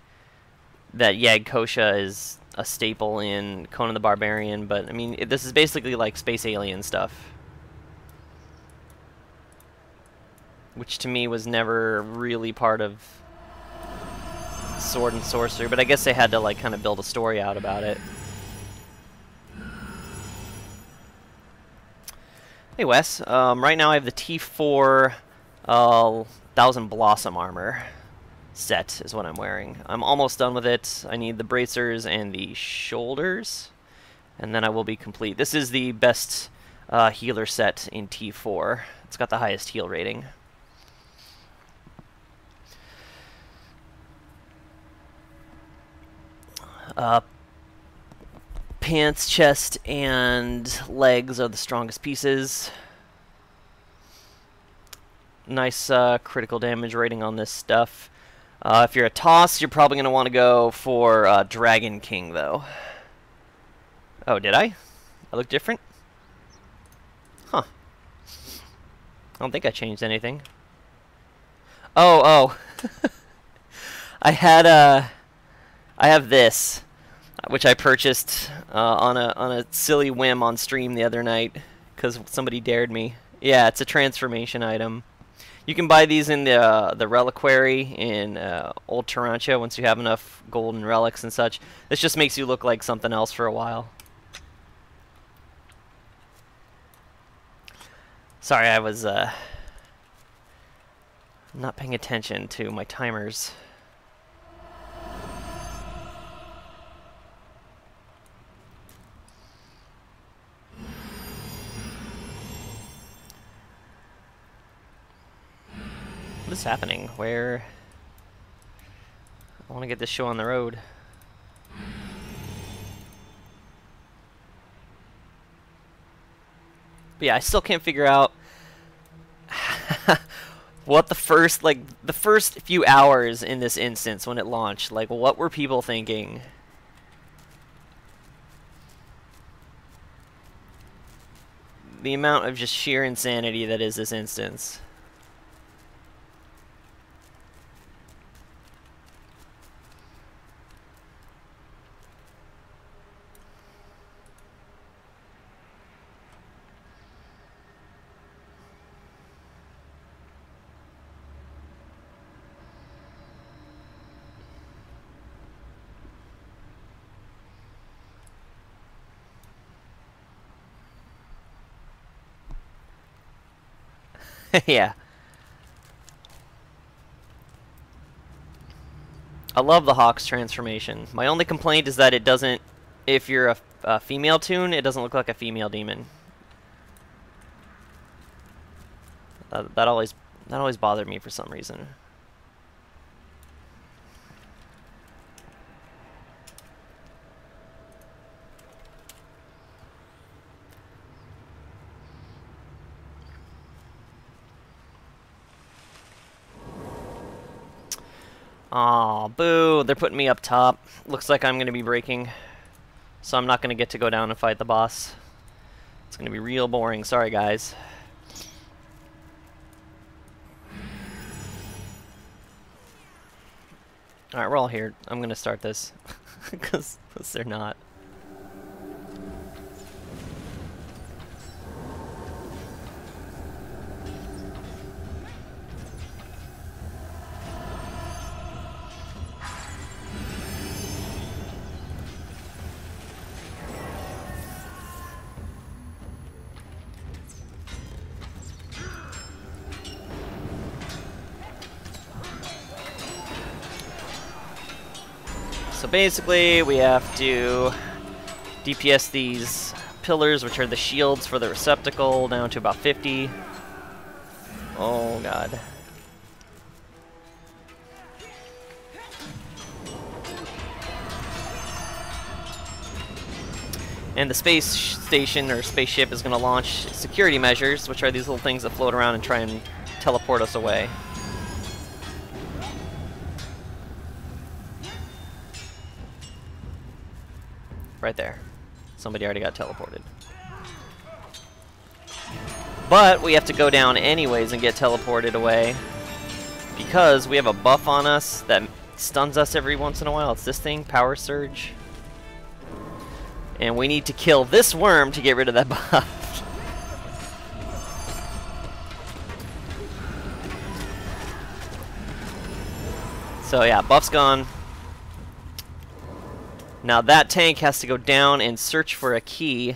that Yag Kosha is a staple in Conan the Barbarian, but I mean, this is basically like space alien stuff, which to me was never really part of Sword and Sorcery, but I guess they had to, like, kind of build a story out about it. Hey Wes, right now I have the T4 Thousand Blossom armor set is what I'm wearing. I'm almost done with it. I need the bracers and the shoulders, and then I will be complete. This is the best healer set in T4. It's got the highest heal rating. Pants, chest, and legs are the strongest pieces. Nice critical damage rating on this stuff. If you're a toss, you're probably going to want to go for Dragon King, though. Oh, did I? I look different? Huh. I don't think I changed anything. Oh. I have this, which I purchased on a silly whim on stream the other night because somebody dared me. Yeah, it's a transformation item. You can buy these in the reliquary in Old Tarantia once you have enough golden relics and such. This just makes you look like something else for a while. Sorry, I was not paying attention to my timers. What is happening? Where? I want to get this show on the road. But yeah, I still can't figure out what the first few hours in this instance when it launched, like, what were people thinking? The amount of just sheer insanity that is this instance. Yeah. I love the Hawk's transformation. My only complaint is that it doesn't, if you're female tune, it doesn't look like a female demon. That always bothered me for some reason. Aw, boo, they're putting me up top. Looks like I'm going to be breaking. So I'm not going to get to go down and fight the boss. It's going to be real boring. Sorry, guys. Alright, we're all here. I'm going to start this. Because they're not. So basically, we have to DPS these pillars, which are the shields for the receptacle, down to about 50. Oh god. And the space station, or spaceship, is going to launch security measures, which are these little things that float around and try and teleport us away. Right there. Somebody already got teleported. But we have to go down anyways and get teleported away, because we have a buff on us that stuns us every once in a while. It's this thing, Power Surge. And we need to kill this worm to get rid of that buff. So yeah, buff's gone. Now that tank has to go down and search for a key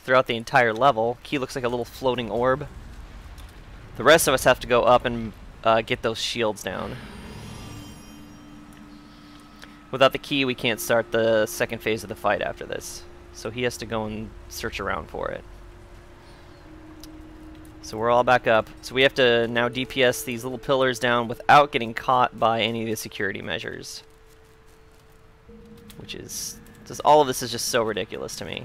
throughout the entire level. Key looks like a little floating orb. The rest of us have to go up and get those shields down. Without the key, we can't start the second phase of the fight after this. So he has to go and search around for it. So we're all back up. So we have to now DPS these little pillars down without getting caught by any of the security measures. Which is... just all of this is just so ridiculous to me.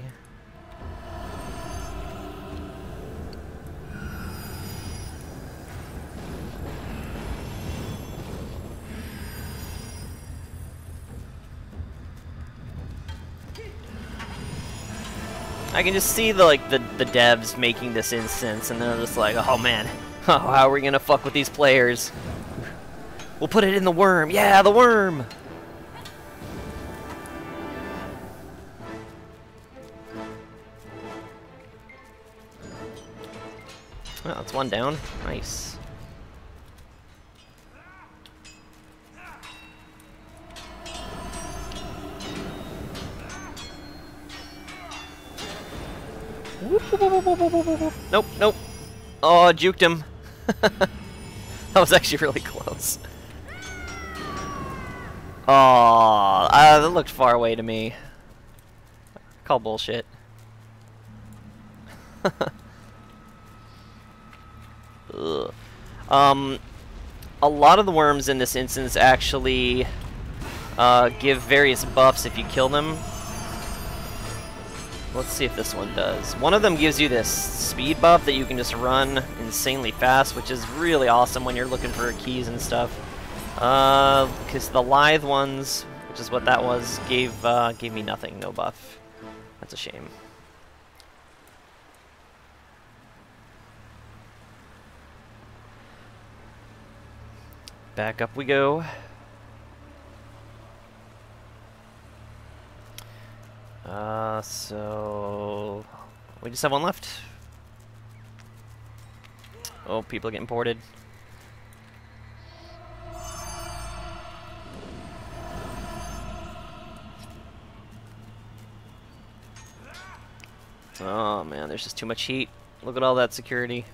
I can just see the devs making this instance, and they're just like, oh man, oh, how are we gonna fuck with these players? We'll put it in the worm. Yeah, the worm. Oh, that's one down. Nice. Nope, nope. Oh, juked him. That was actually really close. Oh, that looked far away to me. Call bullshit. Ugh. A lot of the worms in this instance actually give various buffs if you kill them. Let's see if this one does. One of them gives you this speed buff that you can just run insanely fast, which is really awesome when you're looking for keys and stuff. Because the lithe ones, which is what that was, gave me nothing, no buff. That's a shame. Back up we go. So we just have one left. Oh, people are getting ported. Oh man, there's just too much heat. Look at all that security.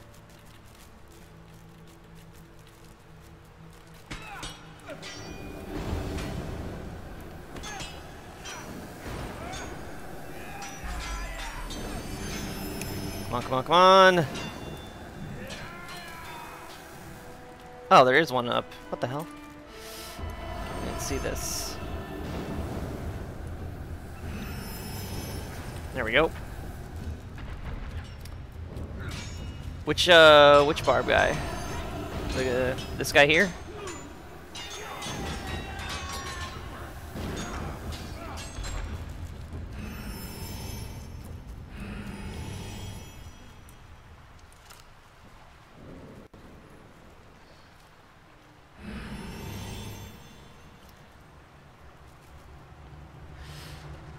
Come on, come on, come on! Oh, there is one up. What the hell? I didn't see this. There we go. Which barb guy? This guy here?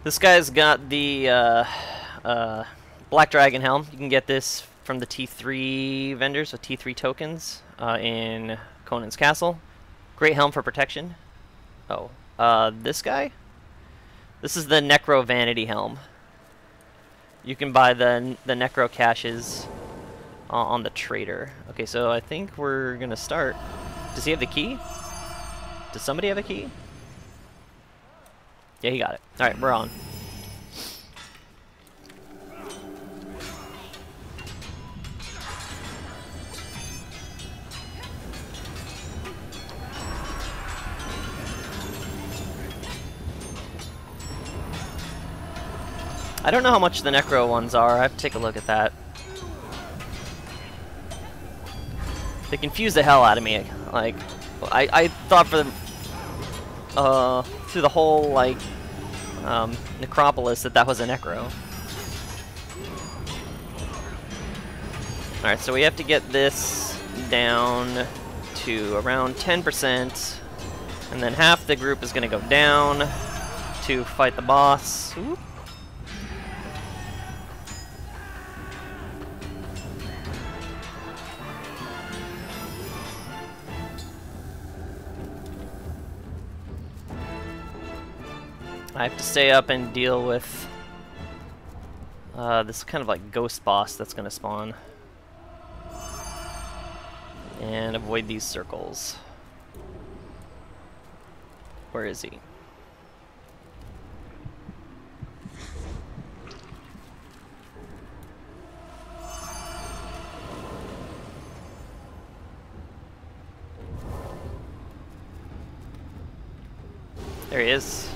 This guy's got the Black Dragon helm. You can get this from the T3 vendors with T3 tokens in Conan's Castle. Great helm for protection. Oh, this guy? This is the Necro Vanity helm. You can buy the Necro caches on the trader. Okay, so I think we're gonna start. Does he have the key? Does somebody have a key? Yeah, he got it. Alright, we're on. I don't know how much the Necro ones are. I have to take a look at that. They confuse the hell out of me. Like, I thought for the through the whole like necropolis that was a Necro. Alright, so we have to get this down to around 10%, and then half the group is going to go down to fight the boss. Ooh. I have to stay up and deal with this kind of like ghost boss that's going to spawn. And avoid these circles. Where is he? There he is.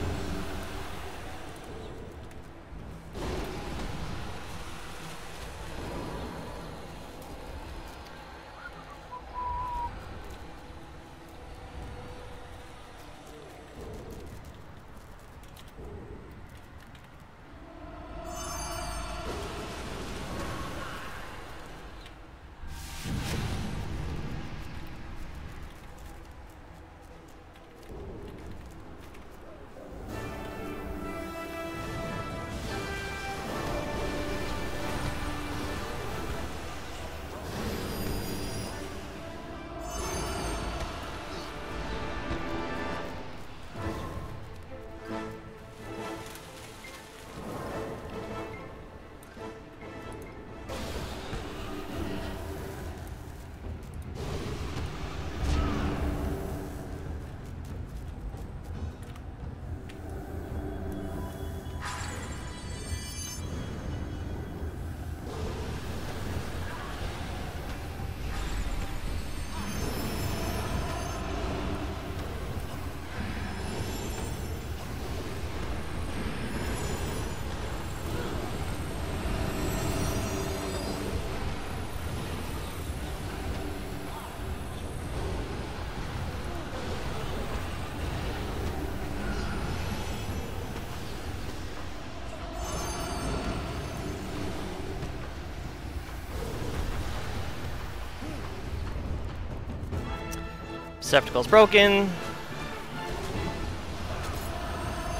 Receptacle's broken.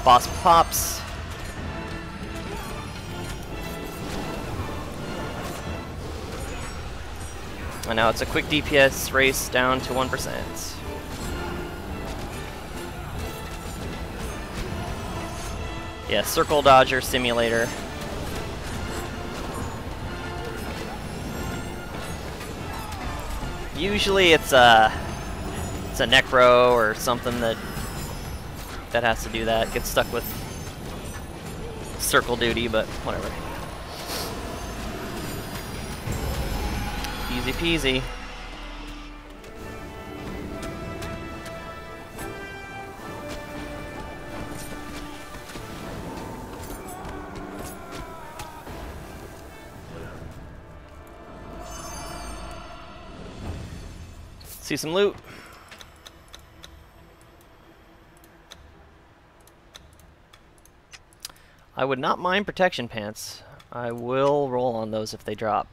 Boss pops. And now it's a quick DPS race down to 1%. Yeah, Circle Dodger Simulator. Usually it's a Necro or something that has to do that. Gets stuck with circle duty, but whatever. Easy peasy. See some loot. I would not mind protection pants. I will roll on those if they drop.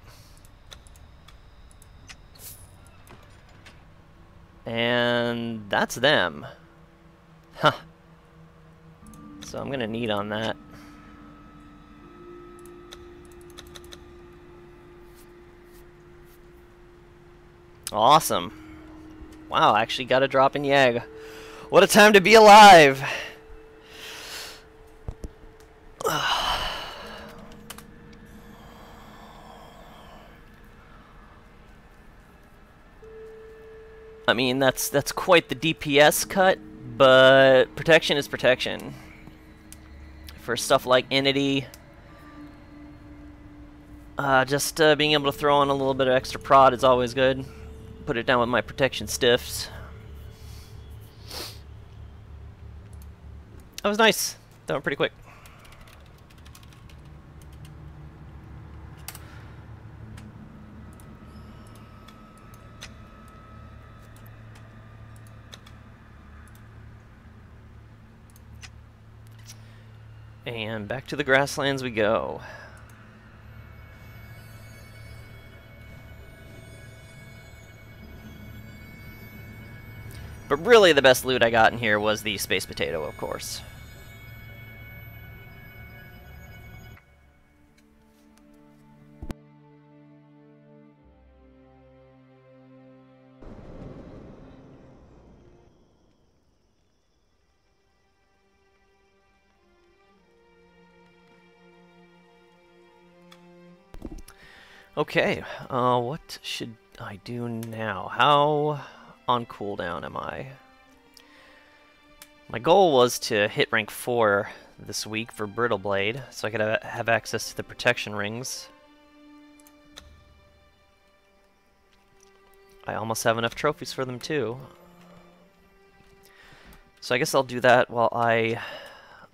And that's them. Huh. So I'm gonna need on that. Awesome. Wow, I actually got a drop in Yag. What a time to be alive! I mean, that's quite the DPS cut, but protection is protection. For stuff like Entity, just being able to throw on a little bit of extra prod is always good. Put it down with my protection stiffs. That was nice. That went pretty quick. And back to the grasslands we go. But really the best loot I got in here was the space potato, of course. Okay, what should I do now? How on cooldown am I? My goal was to hit rank 4 this week for Brittle Blade, so I could have access to the protection rings. I almost have enough trophies for them too. So I guess I'll do that while I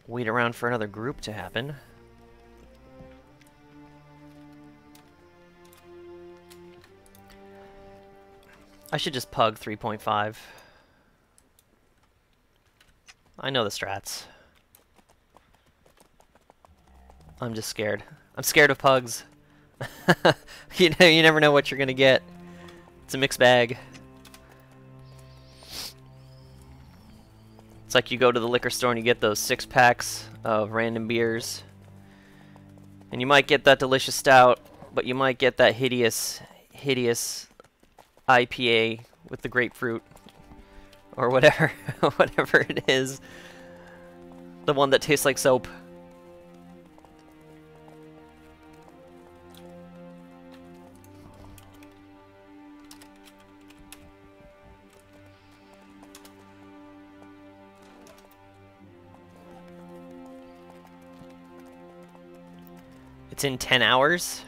wait around for another group to happen. I should just pug 3.5. I know the strats. I'm just scared. I'm scared of pugs. You know, you never know what you're gonna get. It's a mixed bag. It's like you go to the liquor store and you get those 6-packs of random beers. And you might get that delicious stout, but you might get that hideous IPA with the grapefruit or whatever whatever it is, the one that tastes like soap. It's in 10 hours.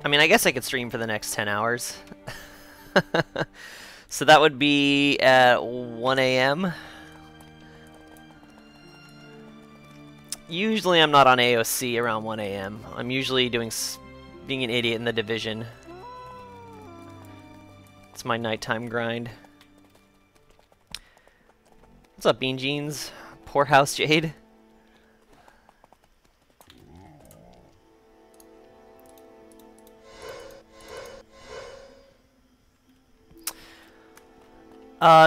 I mean, I guess I could stream for the next 10 hours. So that would be at 1 a.m. Usually I'm not on AOC around 1 a.m. I'm usually being an idiot in the Division. It's my nighttime grind. What's up, Bean Jeans? Poorhouse Jade?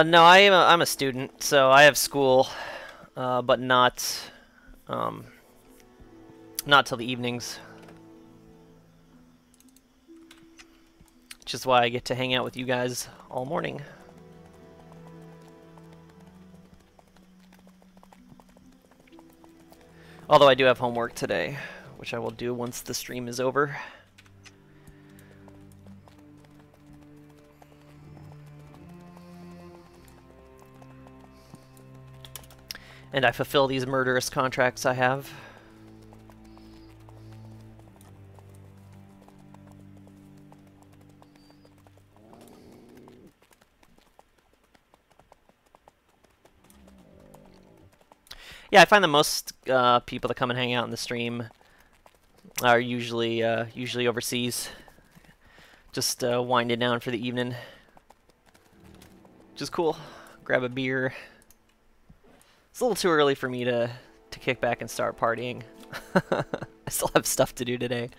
No, I'm a student, so I have school, but not till the evenings. Which is why I get to hang out with you guys all morning. Although I do have homework today, which I will do once the stream is over. And I fulfill these murderous contracts I have. Yeah, I find that most people that come and hang out in the stream are usually overseas, just winding down for the evening. Which is cool. Grab a beer. It's a little too early for me to kick back and start partying. I still have stuff to do today.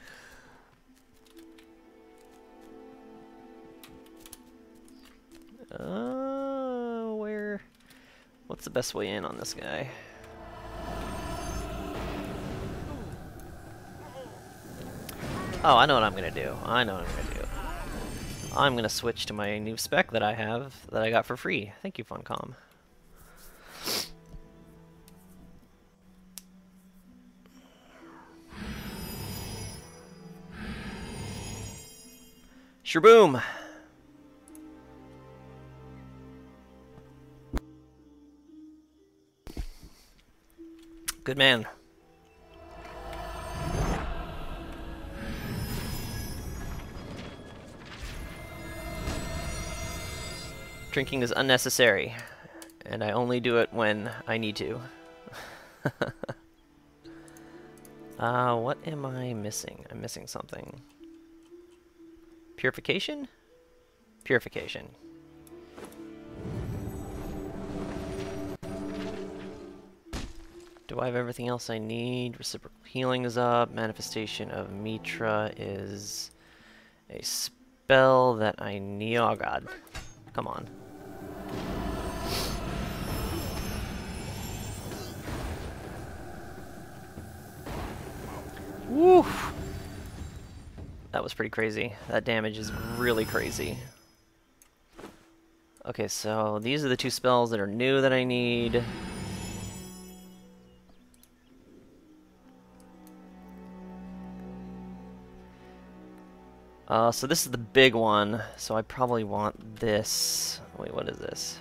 What's the best way in on this guy? Oh, I know what I'm gonna do. I'm gonna switch to my new spec that I have, that I got for free. Thank you, Funcom. Shaboom! Good man. Drinking is unnecessary, and I only do it when I need to. What am I missing? I'm missing something. Purification? Purification. Do I have everything else I need? Reciprocal healing is up. Manifestation of Mitra is a spell that I need. Oh god. Come on. Woo! That was pretty crazy. That damage is really crazy. Okay, so these are the two spells that are new that I need. So this is the big one, so I probably want this. Wait, what is this?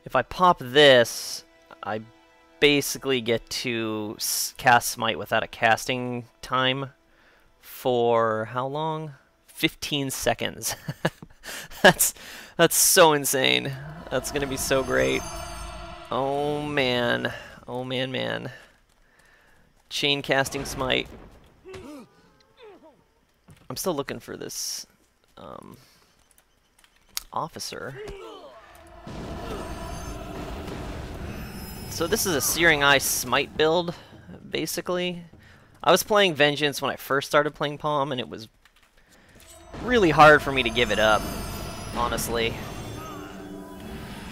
If I pop this, I basically get to cast Smite without a casting time for how long? 15 seconds. That's so insane. That's gonna be so great. Oh man. Oh man, man. Chain casting Smite. I'm still looking for this officer. So this is a Searing Eye Smite build, basically. I was playing Vengeance when I first started playing Palm, and it was really hard for me to give it up, honestly.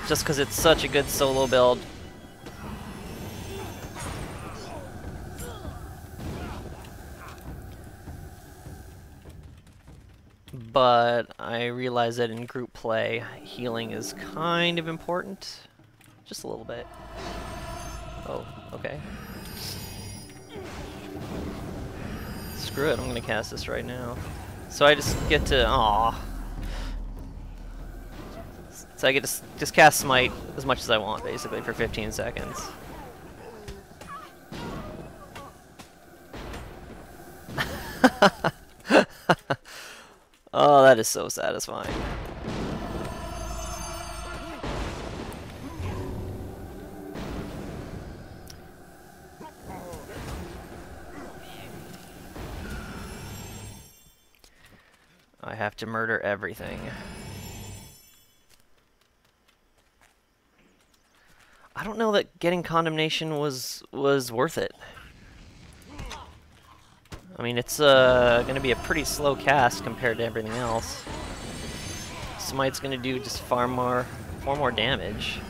Just because it's such a good solo build. But I realize that in group play, healing is kind of important. Just a little bit. Oh, okay. Screw it, I'm gonna cast this right now. So I just get to, aww. So I get to just cast Smite as much as I want, basically, for 15 seconds. Oh, that is so satisfying. I have to murder everything. I don't know that getting Condemnation was worth it. I mean, it's gonna be a pretty slow cast compared to everything else. Smite's gonna do just far more damage.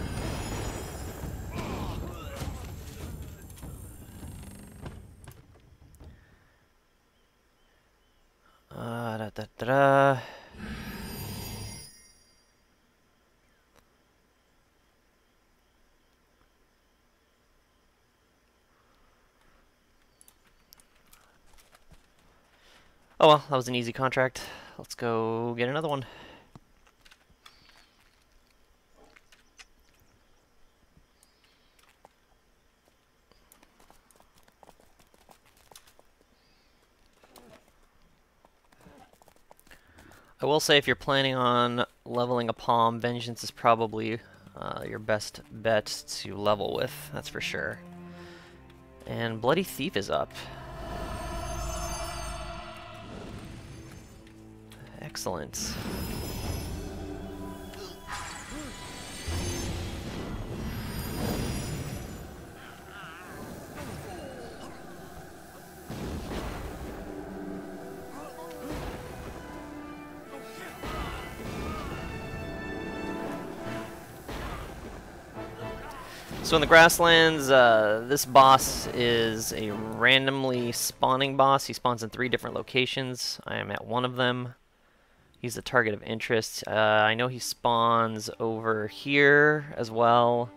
Da, da, da, da. Oh well, that was an easy contract. Let's go get another one. I will say if you're planning on leveling a Palm, Vengeance is probably your best bet to level with, that's for sure. And Bloody Thief is up. Excellent. So in the grasslands, this boss is a randomly spawning boss. He spawns in 3 different locations. I am at one of them. He's a target of interest. I know he spawns over here as well,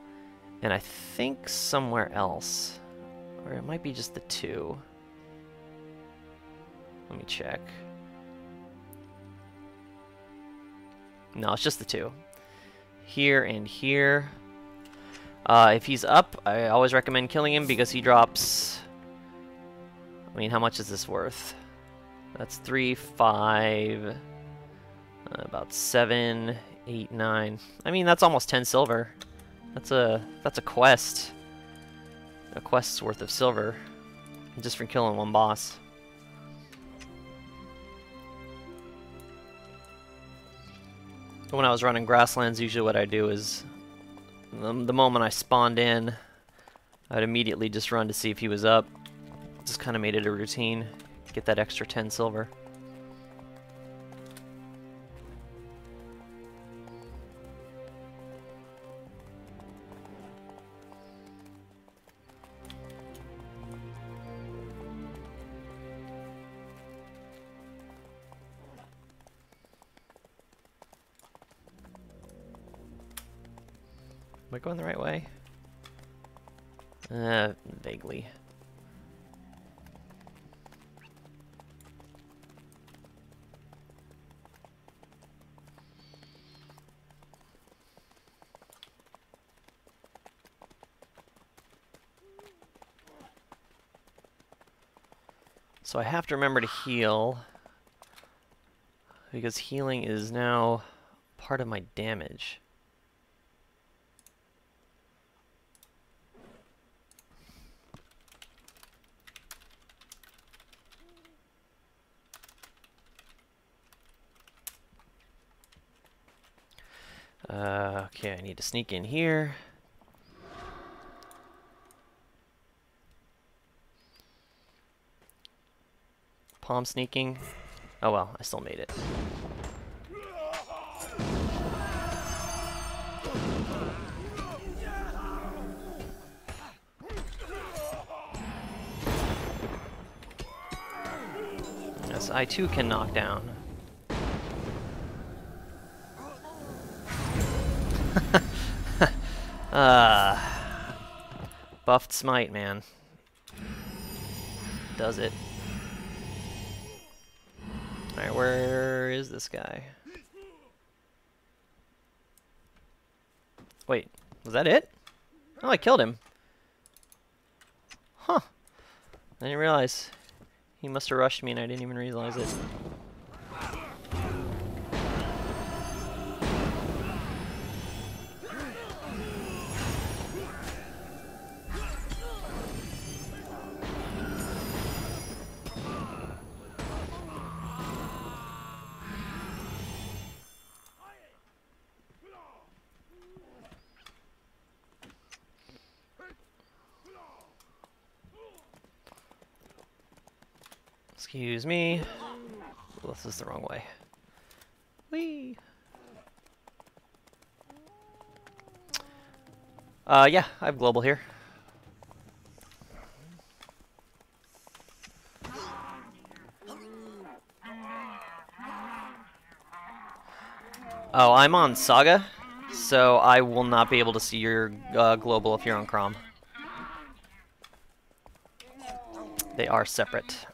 and I think somewhere else. Or it might be just the 2. Let me check. No, it's just the 2. Here and here. If he's up, I always recommend killing him because he drops... I mean, how much is this worth? That's 3, 5... about 7, 8, 9. I mean, that's almost 10 silver. That's a quest. A quest's worth of silver. Just for killing one boss. When I was running grasslands, usually what I do is... the moment I spawned in, I'd immediately just run to see if he was up. Just kind of made it a routine. Get that extra 10 silver. Am I going the right way? Vaguely. So I have to remember to heal, because healing is now part of my damage. Okay, I need to sneak in here. Palm sneaking. Oh well, I still made it. Yes, I too can knock down. Buffed smite, man. Does it. Alright, where is this guy? Wait, was that it? Oh, I killed him. Huh. I didn't realize. He must have rushed me and I didn't even realize it. Excuse me. Well, this is the wrong way. Whee! Yeah, I have global here. Oh, I'm on Saga, so I will not be able to see your global if you're on Crom. They are separate.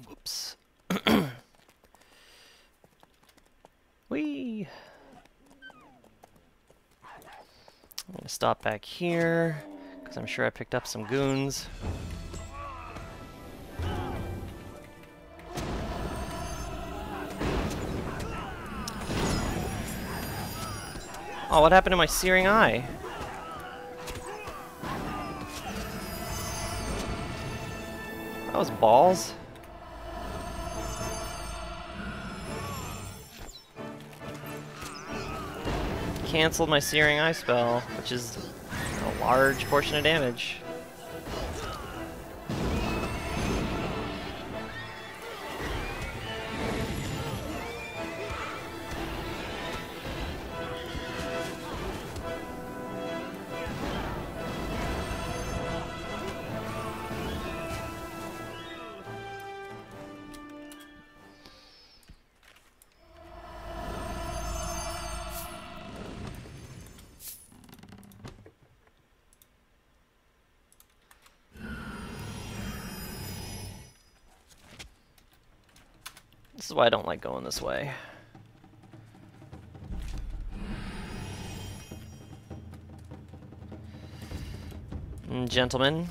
Whoops. Whee! I'm gonna stop back here, because I'm sure I picked up some goons. Oh, what happened to my searing eye? That was balls. Canceled my searing eye spell, which is a large portion of damage. This is why I don't like going this way. Gentlemen.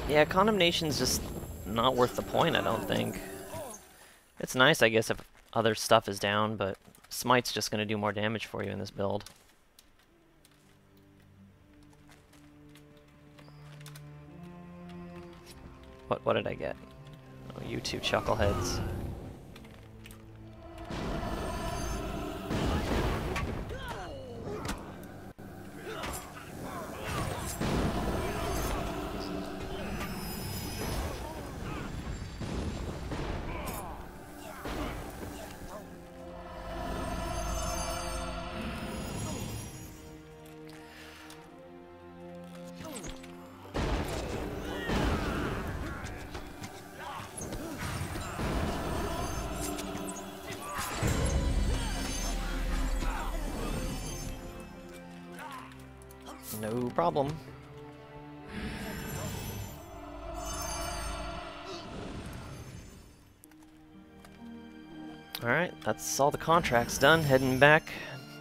Yeah, condemnation's just not worth the point, I don't think. It's nice, I guess, if other stuff is down, but smite's just going to do more damage for you in this build. What did I get? Oh, you two chuckleheads. No problem. Alright, that's all the contracts done. Heading back,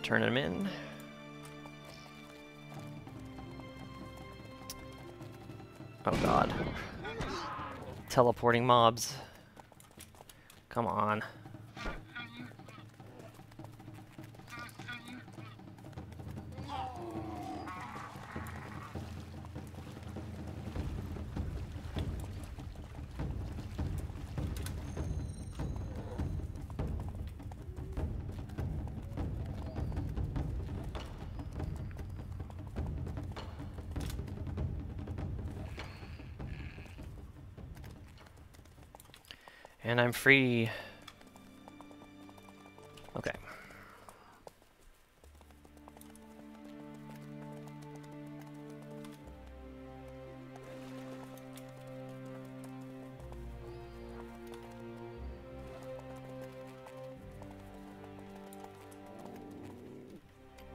turning them in. Oh god. Teleporting mobs. Come on. And I'm free. Okay.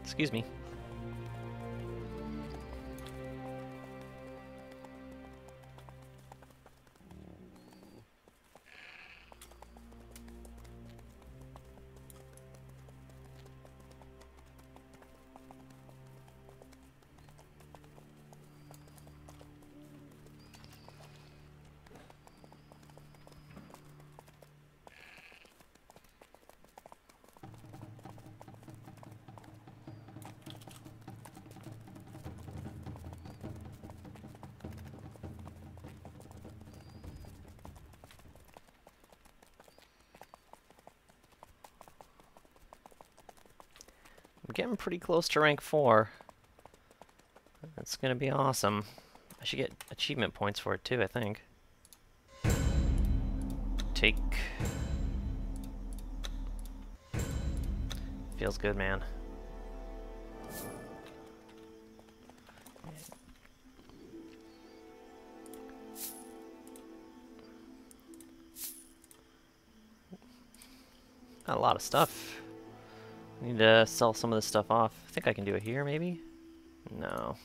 Excuse me. I'm getting pretty close to rank 4. That's gonna be awesome. I should get achievement points for it too, I think. Take Feels good, man. Got a lot of stuff. I need to sell some of this stuff off. I think I can do it here, maybe? No.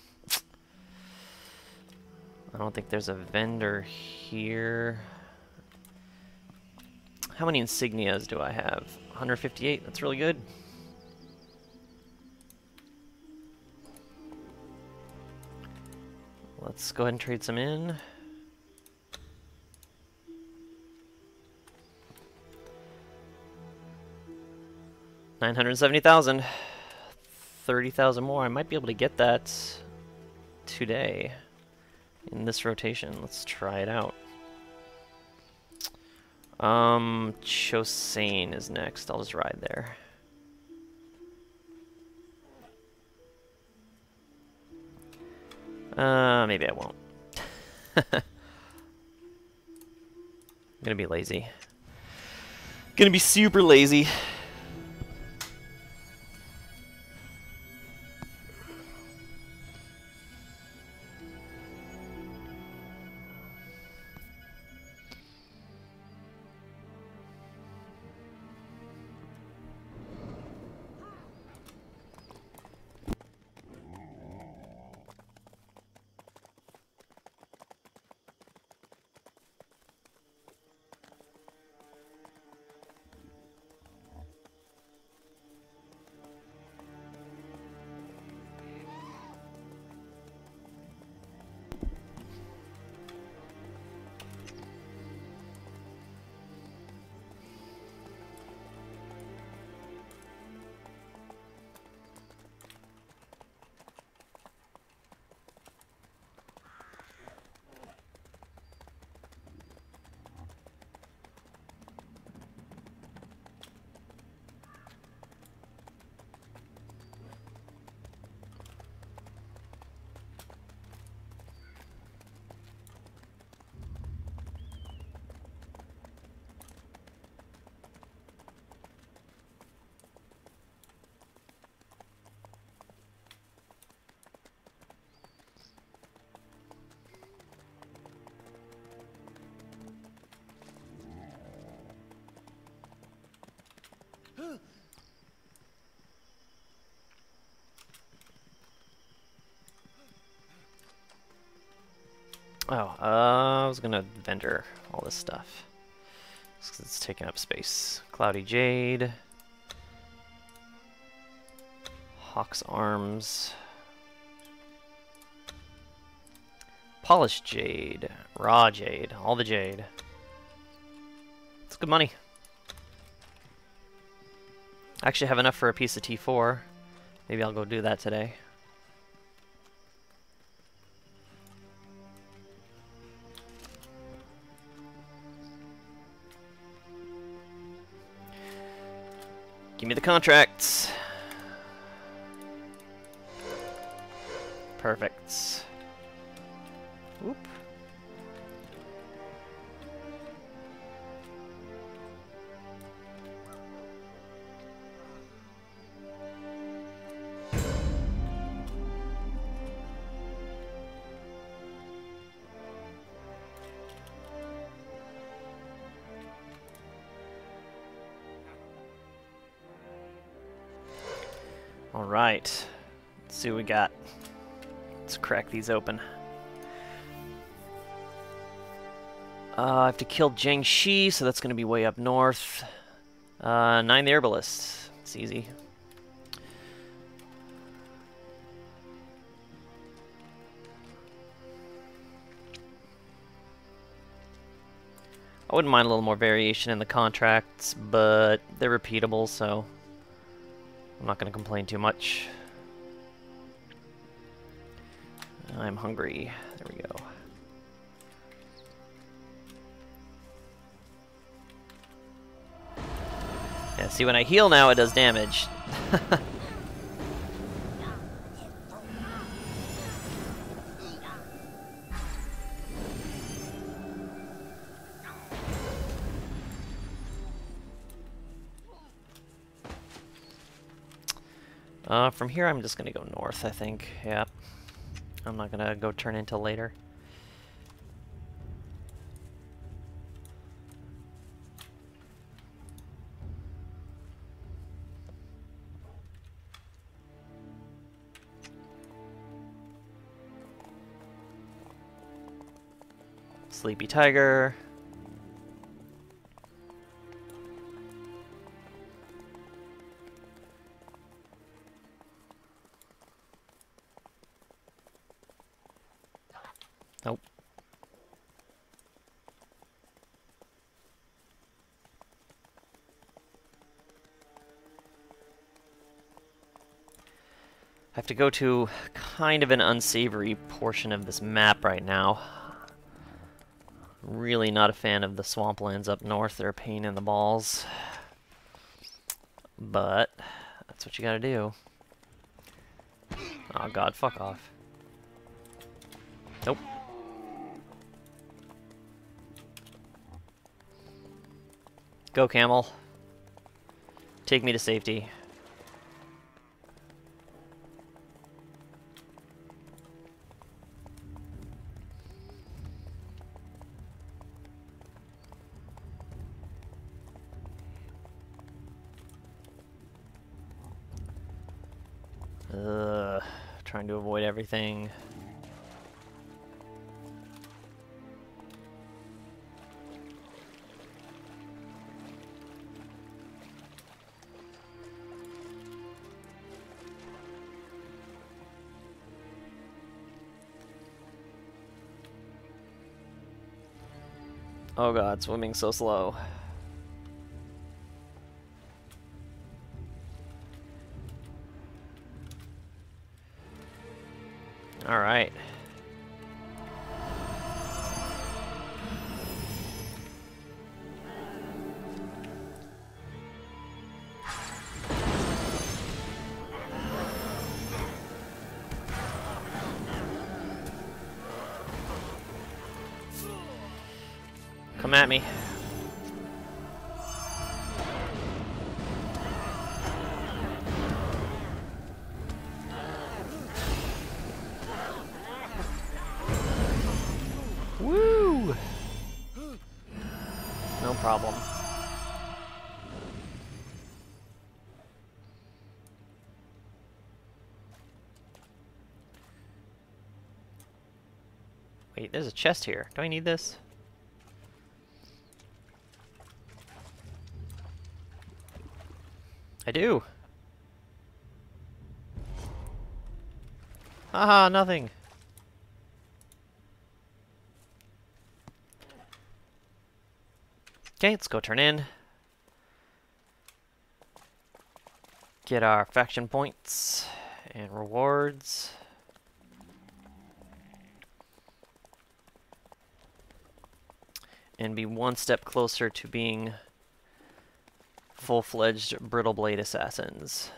I don't think there's a vendor here. How many insignias do I have? 158, that's really good. Let's go ahead and trade some in. $970,000. 30,000 more. I might be able to get that today in this rotation. Let's try it out. Chosane is next. I'll just ride there. Maybe I won't. I'm gonna be lazy. Gonna be super lazy. Oh, I was gonna vendor all this stuff. It's taking up space. Cloudy Jade. Hawk's Arms. Polished Jade. Raw Jade. All the Jade. It's good money. I actually have enough for a piece of T4. Maybe I'll go do that today. Give me the contracts. Perfect. Whoop. All right, let's see what we got. Let's crack these open. I have to kill Jiangxi, so that's going to be way up north. 9 the Herbalist. It's easy. I wouldn't mind a little more variation in the contracts, but they're repeatable, so I'm not going to complain too much. I'm hungry. There we go. Yeah, see, when I heal now, it does damage. From here I'm just gonna go north, I think. Yeah. I'm not gonna go turn in till later. Sleepy Tiger. Nope. I have to go to kind of an unsavory portion of this map right now. Really not a fan of the swamplands up north. They're a pain in the balls. But that's what you gotta do. Oh god, fuck off. Nope. Go, camel. Take me to safety. Trying to avoid everything. Oh god, swimming so slow. All right. Come at me. Woo! No problem. Wait, there's a chest here. Do I need this? I do. Haha, nothing. Okay, let's go turn in. Get our faction points and rewards. And be one step closer to being full-fledged Brittle Blade Assassins.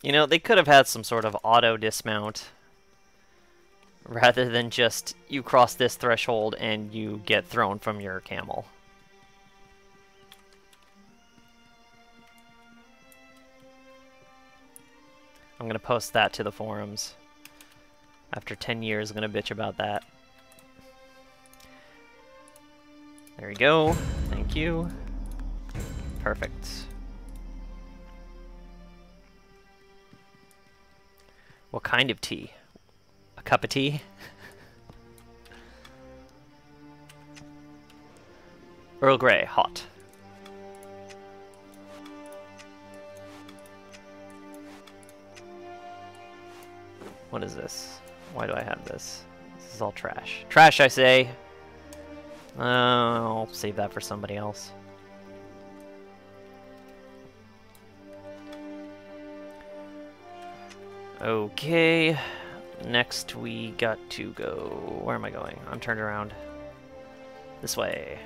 You know, they could have had some sort of auto dismount rather than just you cross this threshold and you get thrown from your camel. I'm gonna post that to the forums. After 10 years, I'm gonna bitch about that. There you go. Thank you. Perfect. What kind of tea? A cup of tea? Earl Grey, hot. What is this? Why do I have this? This is all trash. Trash, I say! I'll save that for somebody else. Okay. Next we got to go... Where am I going? I'm turned around. This way.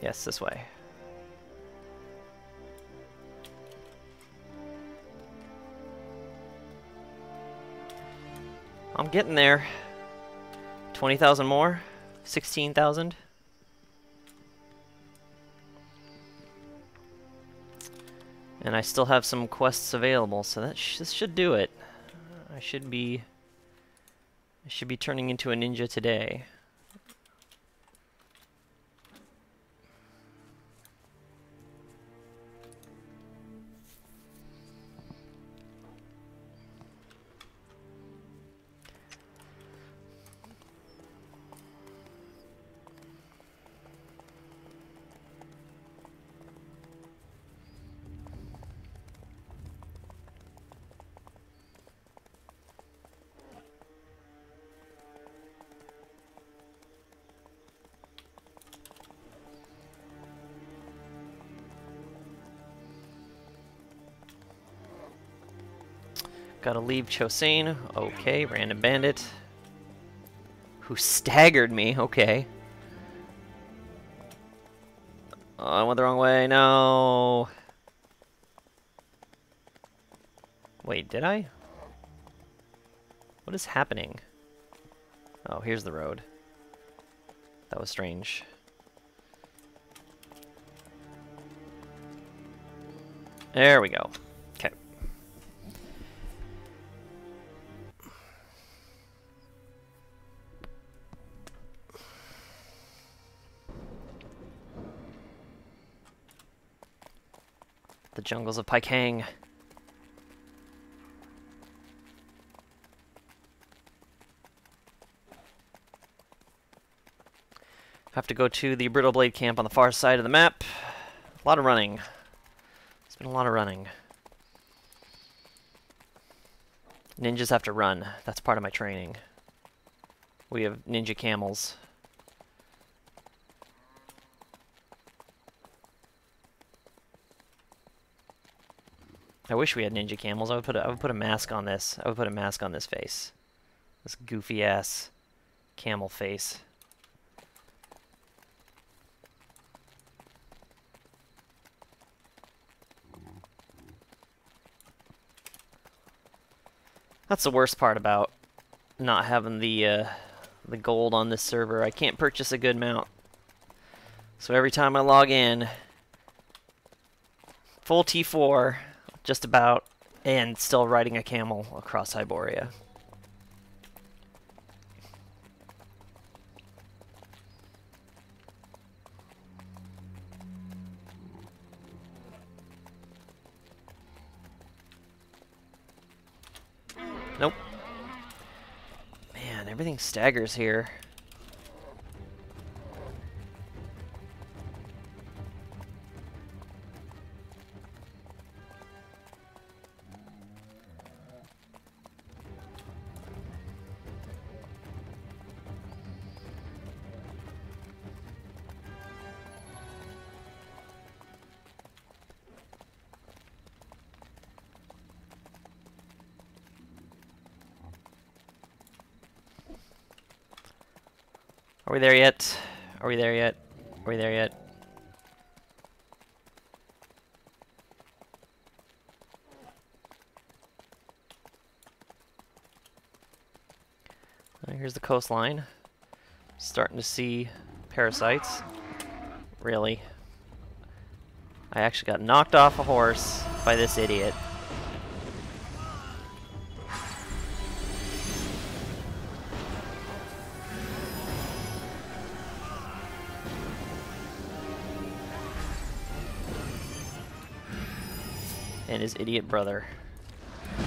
Yes, this way. I'm getting there. 20,000 more? 16,000? And I still have some quests available, so that this should do it. I should be turning into a ninja today. Gotta leave Chosain. Okay, random bandit. Who staggered me, okay. Oh, I went the wrong way, no. Wait, did I? What is happening? Oh, here's the road. That was strange. There we go. Okay. The jungles of Pikang. Have to go to the Brittle Blade camp on the far side of the map. A lot of running. It's been a lot of running. Ninjas have to run. That's part of my training. We have ninja camels. I wish we had ninja camels. I would put a mask on this. I would put a mask on this face. This goofy ass camel face. That's the worst part about not having the gold on this server. I can't purchase a good mount. So every time I log in, full T4, just about, and still riding a camel across Hyboria. Nope. Man, everything staggers here. Are we there yet? Are we there yet? Are we there yet? Here's the coastline. Starting to see parasites. Really? I actually got knocked off a horse by this idiot. And his idiot brother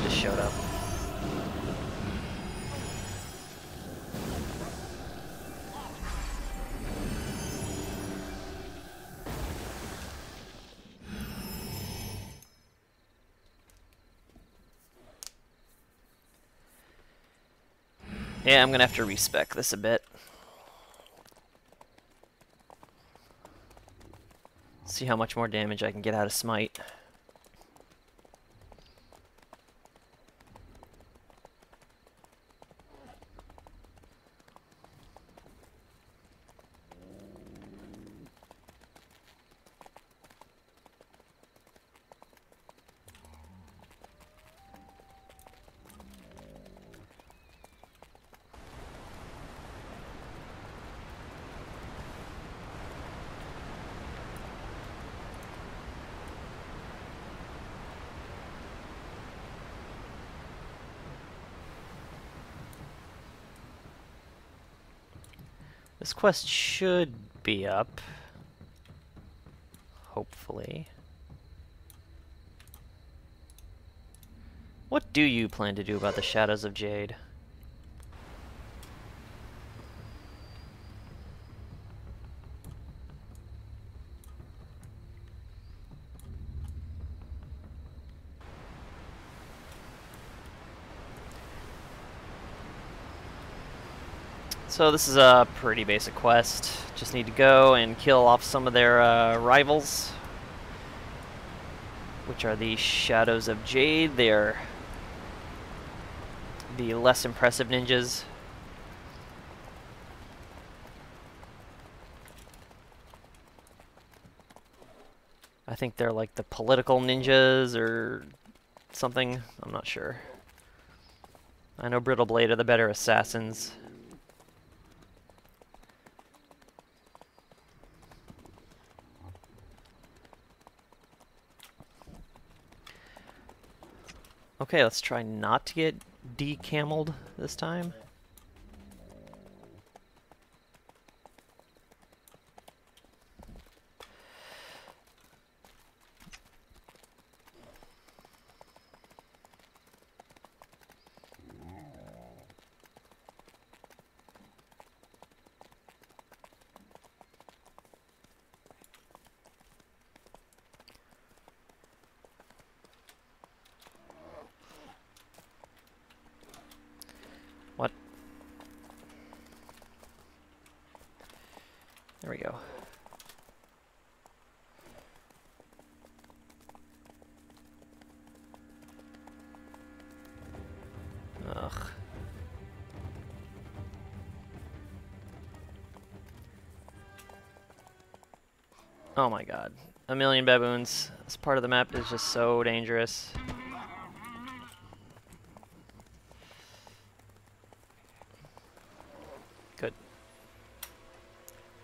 just showed up. Yeah, I'm gonna have to respec this a bit. See how much more damage I can get out of Smite. This quest should be up. Hopefully. What do you plan to do about the Shadows of Jade? So this is a pretty basic quest. Just need to go and kill off some of their rivals, which are the Shadows of Jade. They're the less impressive ninjas. I think they're like the political ninjas or something. I'm not sure. I know Brittle Blade are the better assassins. Okay, let's try not to get decameled this time. What? There we go. Ugh. Oh my god. A million baboons. This part of the map is just so dangerous. Good.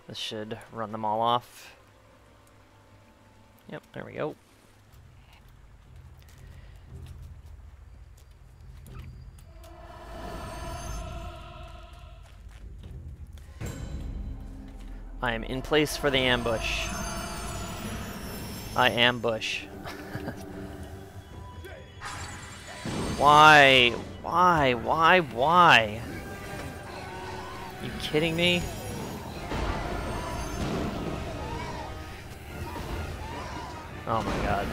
This should run them all off. Yep, there we go. I am in place for the ambush. I ambush. Why? Why? You kidding me? Oh my god.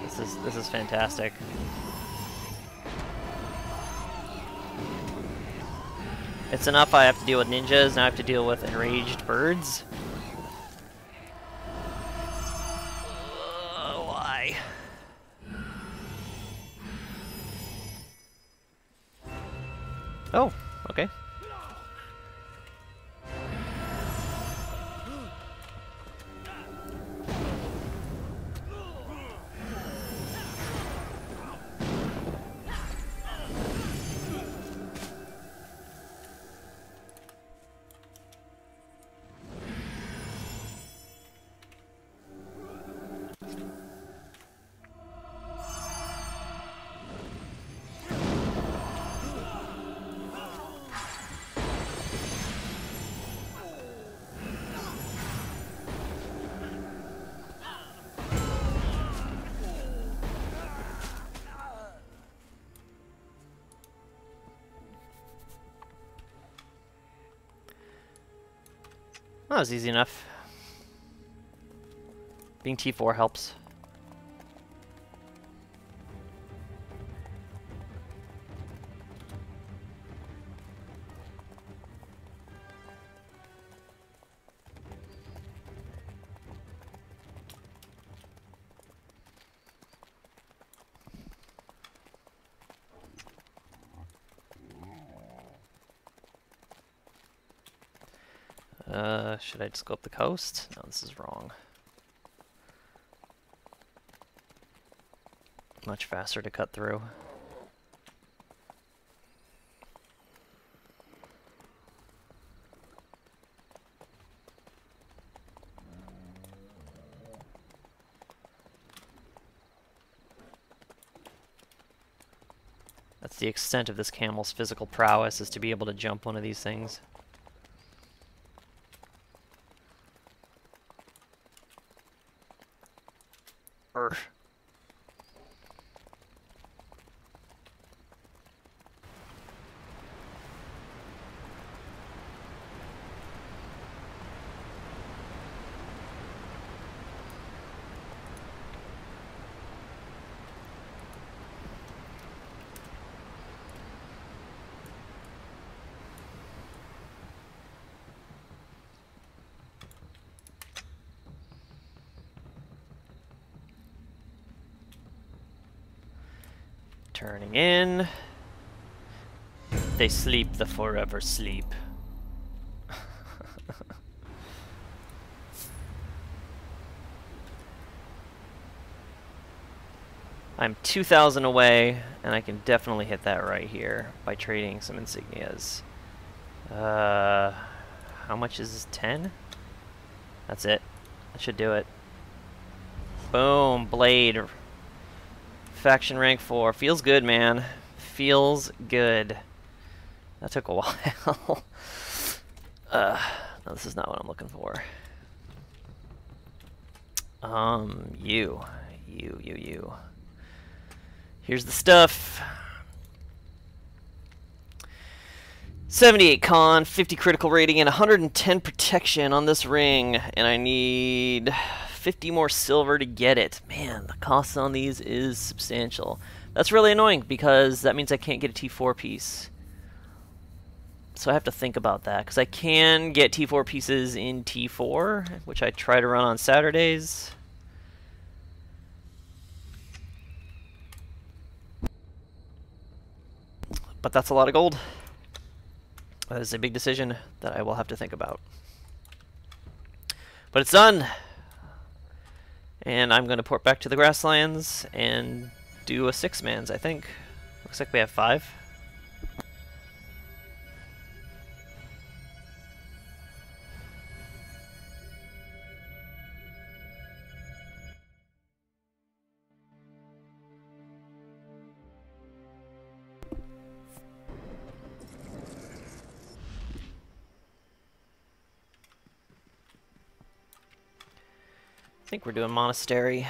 This is fantastic. It's enough I have to deal with ninjas, now I have to deal with enraged birds. Why? Oh, okay. That was easy enough. Being T4 helps. Should I just go up the coast? No, this is wrong. Much faster to cut through. That's the extent of this camel's physical prowess, is to be able to jump one of these things. Urgh. Turning in. They sleep the forever sleep. I'm 2,000 away, and I can definitely hit that right here by trading some insignias. How much is this? 10? That's it. That should do it. Boom, blade. Faction rank 4. Feels good, man. Feels good. That took a while. No, this is not what I'm looking for. You. Here's the stuff. 78 con, 50 critical rating, and 110 protection on this ring. And I need 50 more silver to get it. Man, the cost on these is substantial. That's really annoying because that means I can't get a T4 piece. So I have to think about that, because I can get T4 pieces in T4, which I try to run on Saturdays. But that's a lot of gold. That is a big decision that I will have to think about. But it's done! And I'm going to port back to the grasslands and do a 6-mans, I think. Looks like we have 5. I think we're doing monastery.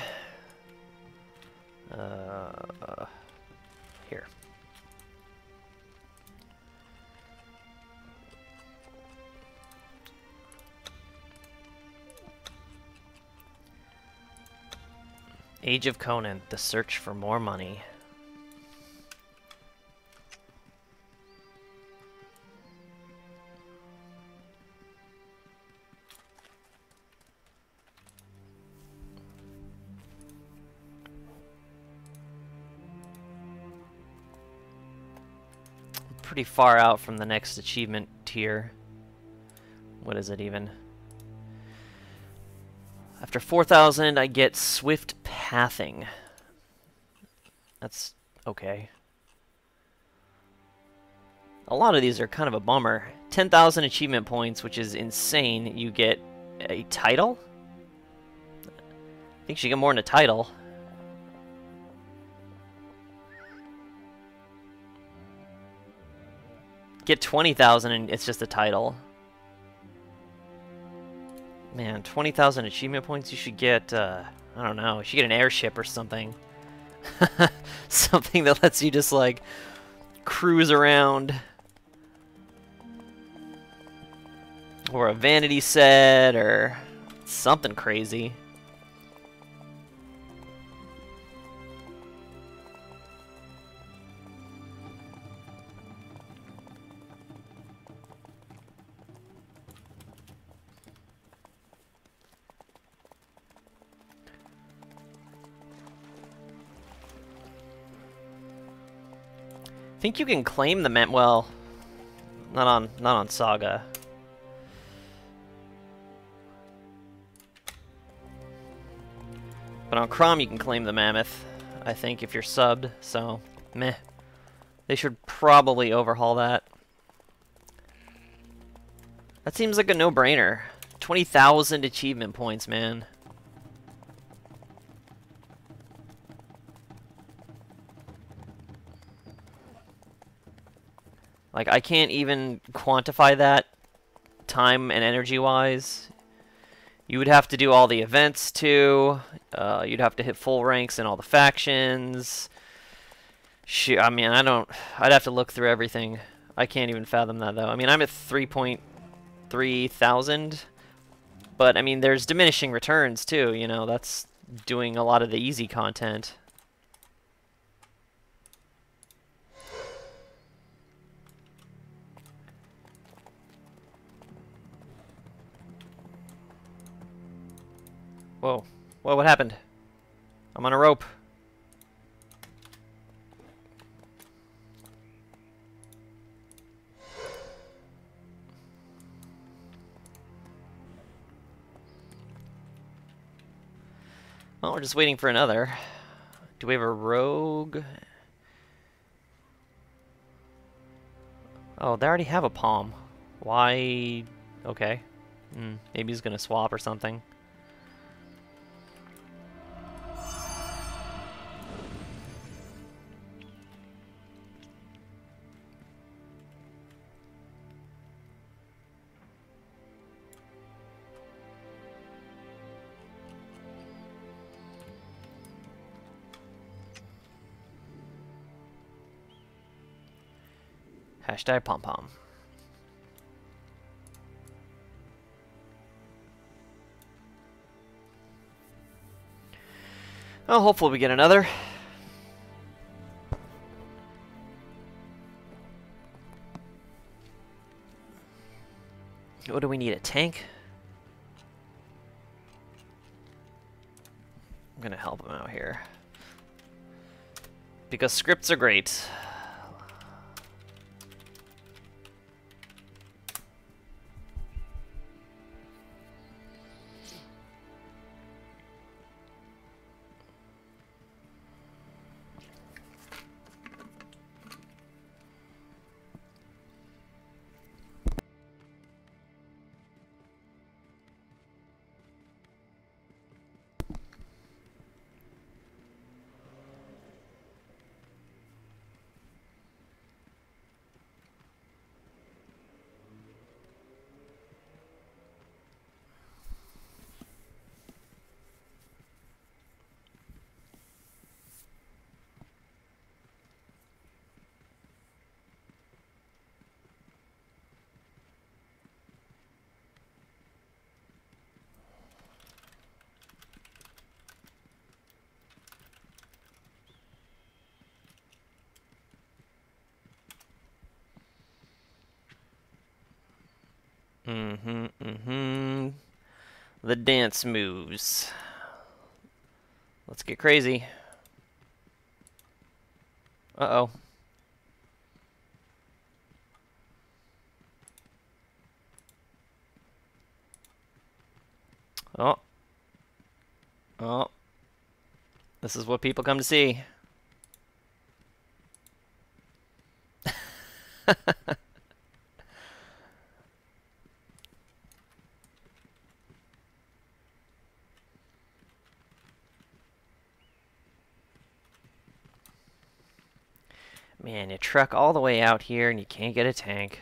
Here. Age of Conan, the search for more money. Pretty far out from the next achievement tier. What is it even? After 4,000, I get Swift Pathing. That's okay. A lot of these are kind of a bummer. 10,000 achievement points, which is insane. You get a title? I think you should get more than a title. Get 20,000 and it's just a title. Man, 20,000 achievement points, you should get, I don't know, you should get an airship or something. Something that lets you just, like, cruise around. Or a vanity set, or something crazy. I think you can claim the well, not on Saga. But on Crom you can claim the Mammoth, I think, if you're subbed, so meh. They should probably overhaul that. That seems like a no-brainer. 20,000 achievement points, man. Like, I can't even quantify that time and energy-wise. You would have to do all the events, too. You'd have to hit full ranks in all the factions. Shoot, I mean, I'd have to look through everything. I can't even fathom that, though. I mean, I'm at 3.3 thousand. But, I mean, there's diminishing returns, too. You know, that's doing a lot of the easy content. Whoa. Whoa, what happened? I'm on a rope. Well, we're just waiting for another. Do we have a rogue? Oh, they already have a palm. Why? Okay. Maybe he's gonna swap or something. Hashtag pom-pom. Oh, hopefully we get another. What do we need, a tank? I'm gonna help him out here. Because scripts are great. The dance moves. Let's get crazy. Uh-oh. Oh. Oh. This is what people come to see. Man, you truck all the way out here and you can't get a tank.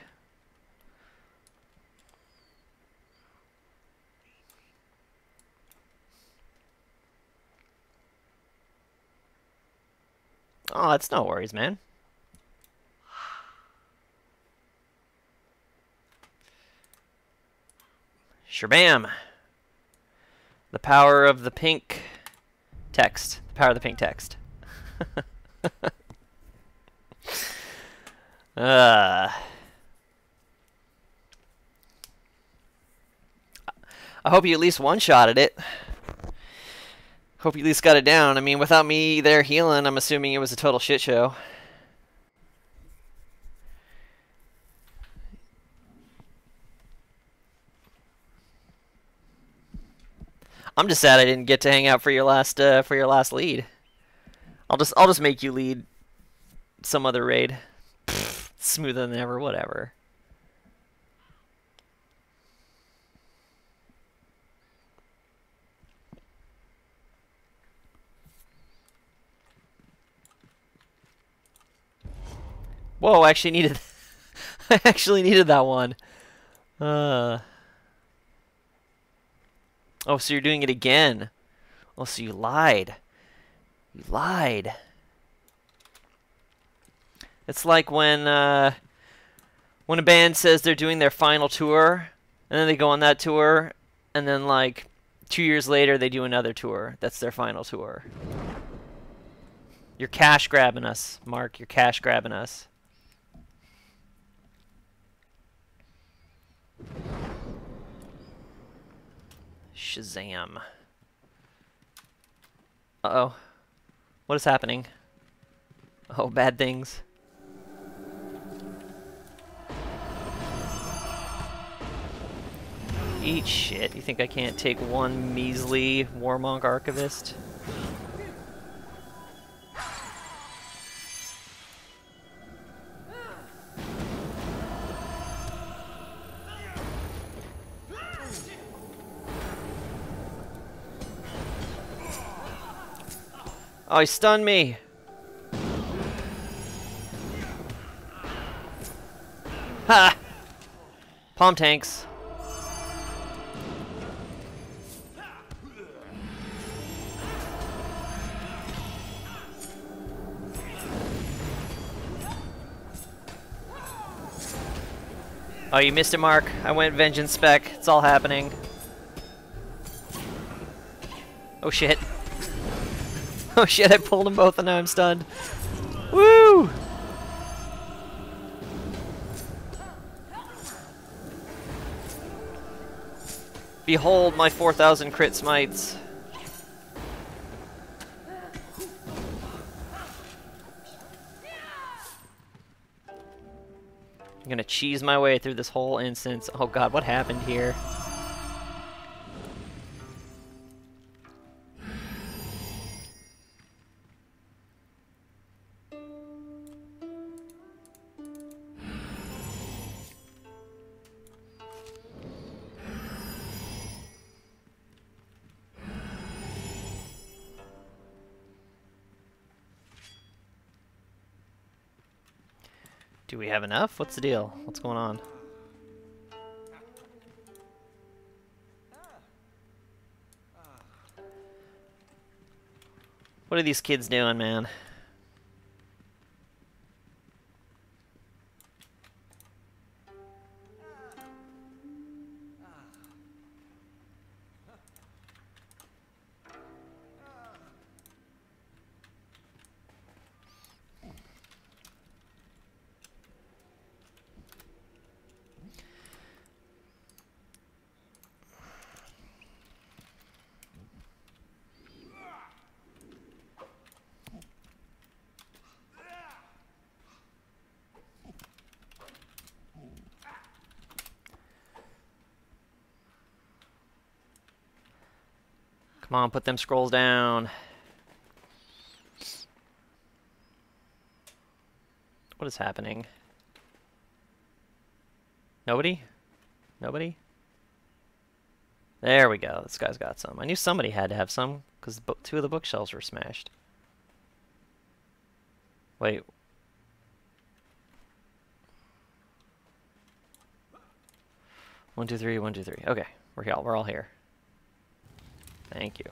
Oh, that's no worries, man. Shabam! The power of the pink text. The power of the pink text. I hope you at least one-shotted it. Hope you at least got it down. I mean, without me there healing, I'm assuming it was a total shit show. I'm just sad I didn't get to hang out for your last lead. I'll just make you lead some other raid. Pfft, smoother than ever, whatever. Whoa, I actually needed I actually needed that one. Oh, so you're doing it again. Oh, so you lied. You lied. It's like when a band says they're doing their final tour, and then they go on that tour, and then like 2 years later they do another tour. That's their final tour. You're cash grabbing us, Mark. You're cash grabbing us. Shazam. Uh-oh. What is happening? Oh, bad things. Eat shit. You think I can't take one measly Warmonk Archivist? Oh, he stunned me! Ha! Palm tanks. Oh, you missed it, Mark. I went Vengeance Spec. It's all happening. Oh, shit. Oh, shit, I pulled them both and now I'm stunned. Woo! Behold my 4,000 crit smites. I'm gonna cheese my way through this whole instance. Oh god, what happened here? Do we have enough? What's the deal? What's going on? What are these kids doing, man? Come on, put them scrolls down. What is happening? Nobody? Nobody? There we go. This guy's got some. I knew somebody had to have some, because 2 of the bookshelves were smashed. Wait. One, two, three, 1, 2, 3. Okay, we're all here. Thank you.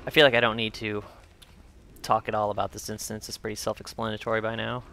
I feel like I don't need to talk at all about this instance. It's pretty self-explanatory by now.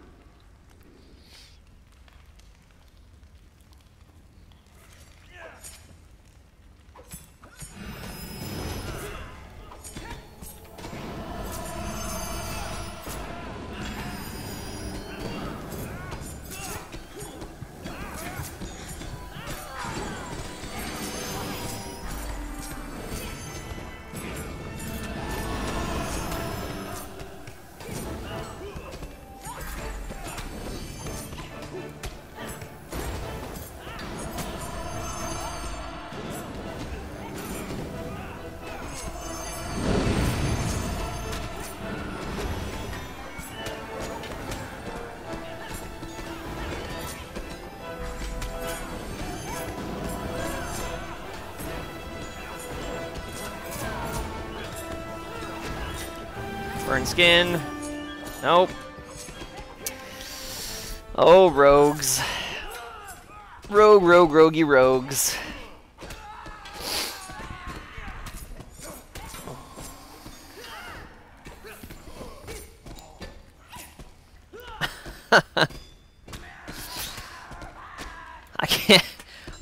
Burn skin. Nope. Oh, rogues. Roguey rogues.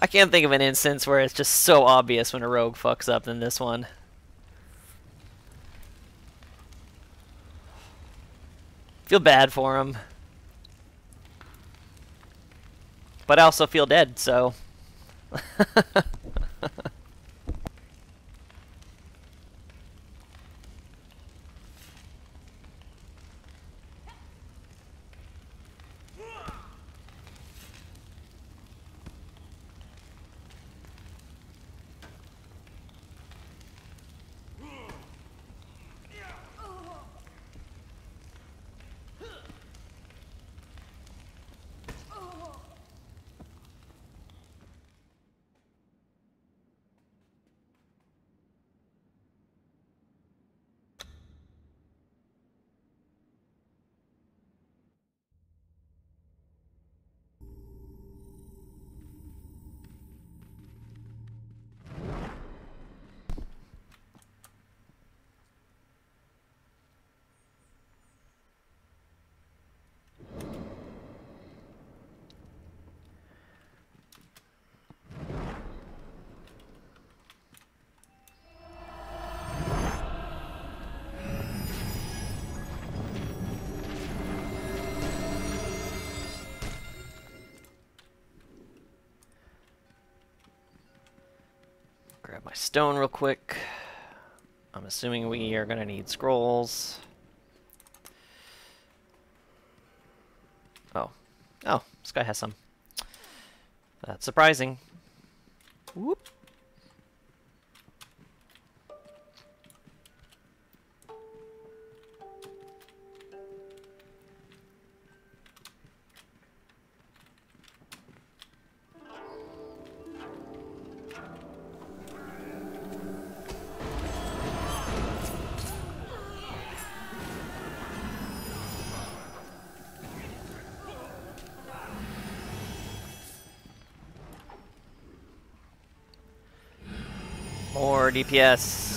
I can't think of an instance where it's just so obvious when a rogue fucks up than this one. Feel bad for him. But I also feel dead, so... Grab my stone real quick. I'm assuming we are gonna need scrolls. Oh. Oh, this guy has some. That's surprising. Whoop. More DPS.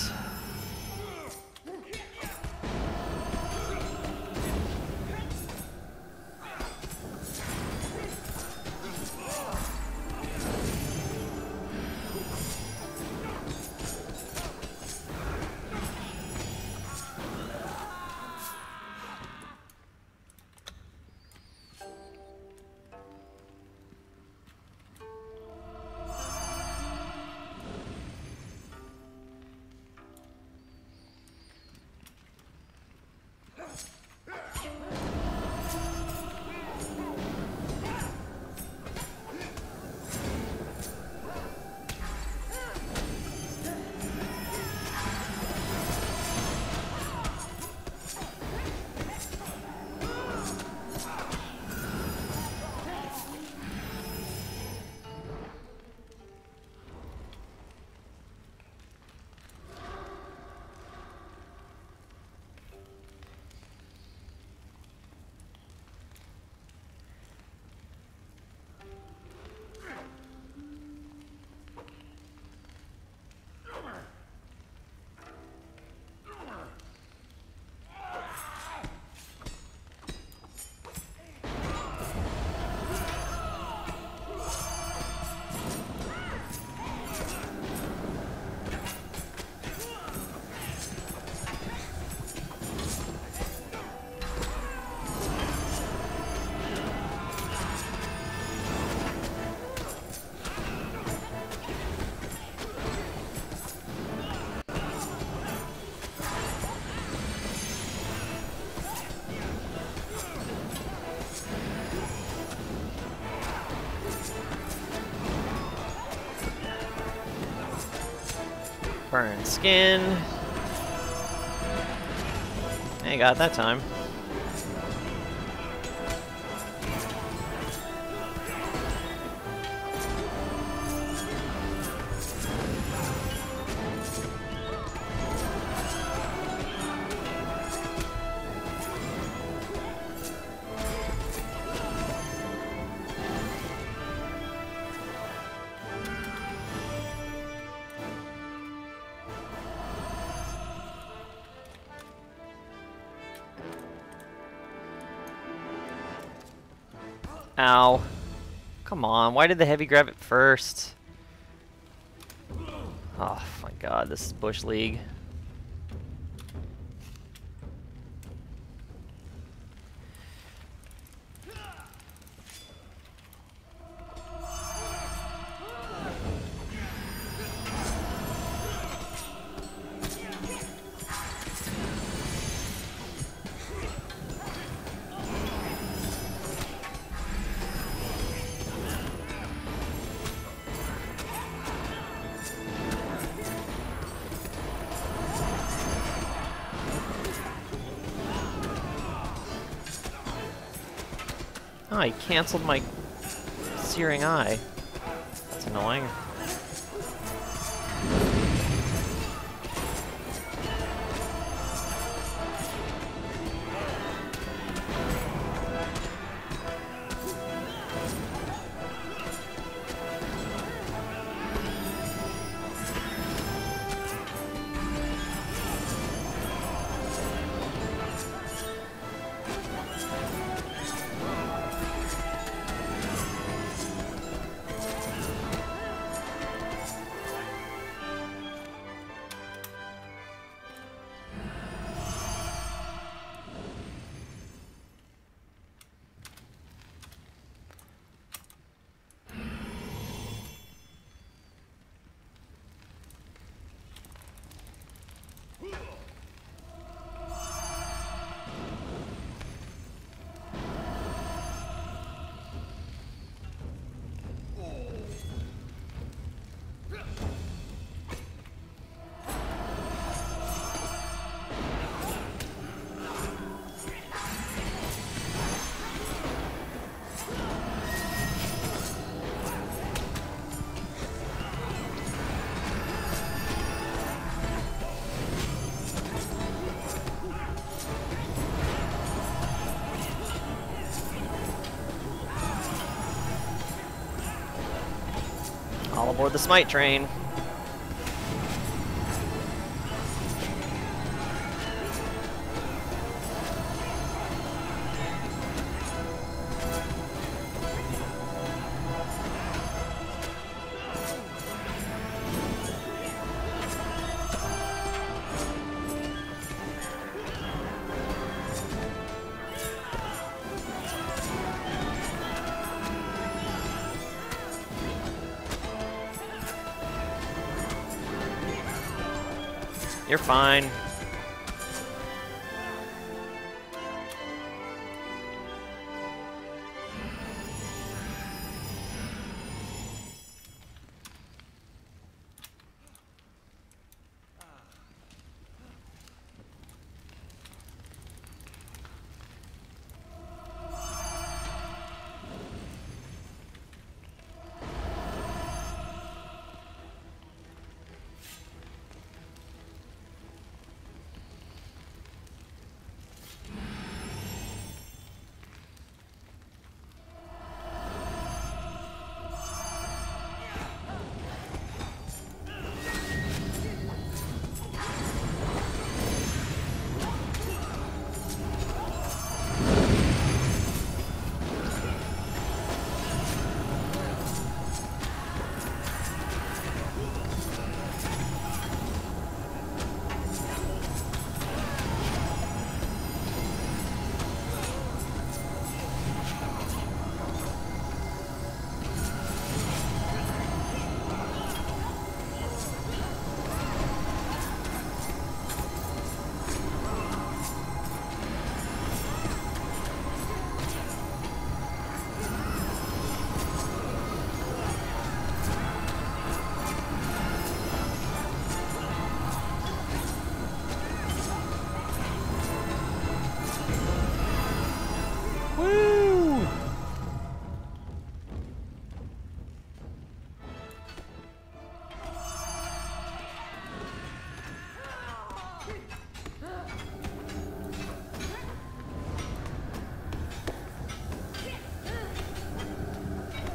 Burn skin. Hey, got it that time. Ow. Come on, why did the heavy grab it first? Oh my god, this is Bush League. Oh, he canceled my Searing Eye. That's annoying. All aboard the Smite train. You're fine.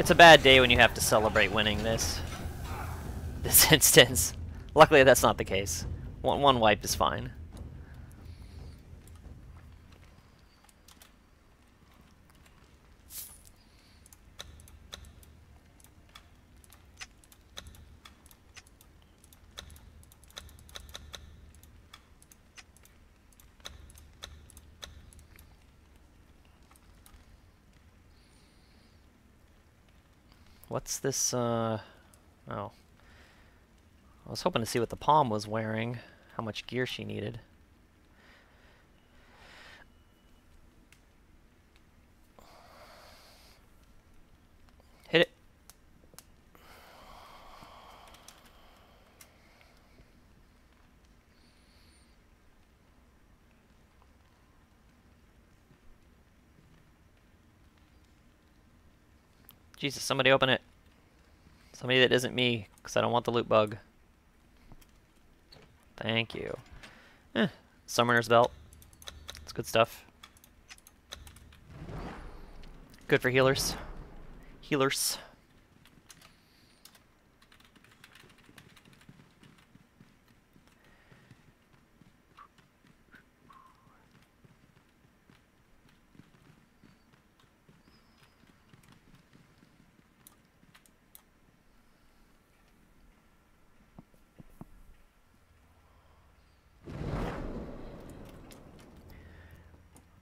It's a bad day when you have to celebrate winning this instance. Luckily, that's not the case. One wipe is fine. What's this, oh. I was hoping to see what the palm was wearing, how much gear she needed. Hit it. Jesus, somebody open it. Somebody that isn't me, because I don't want the loot bug. Thank you. Summoner's Belt. It's good stuff. Good for healers. Healers.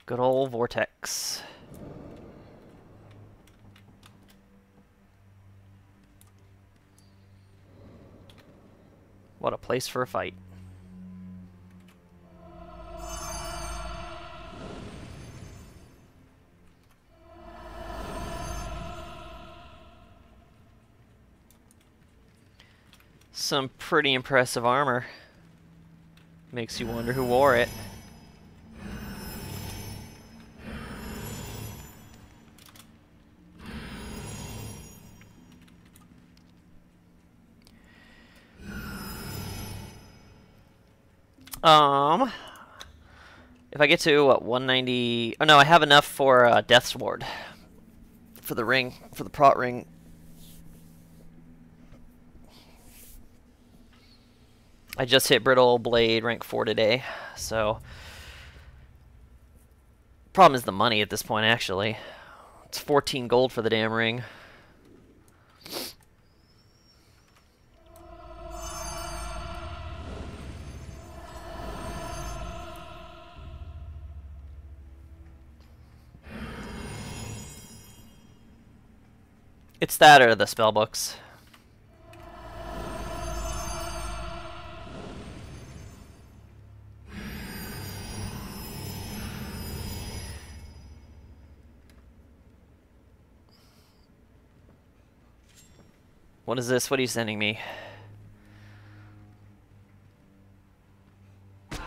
Good old Vortex. What a place for a fight. Some pretty impressive armor. Makes you wonder who wore it. If I get to, what, 190... Oh, no, I have enough for Death's Ward. For the ring. For the prot ring. I just hit Brittle Blade rank 4 today, so... Problem is the money at this point, actually. It's 14 gold for the damn ring. It's that or the spell books. What is this? What are you sending me? Oh,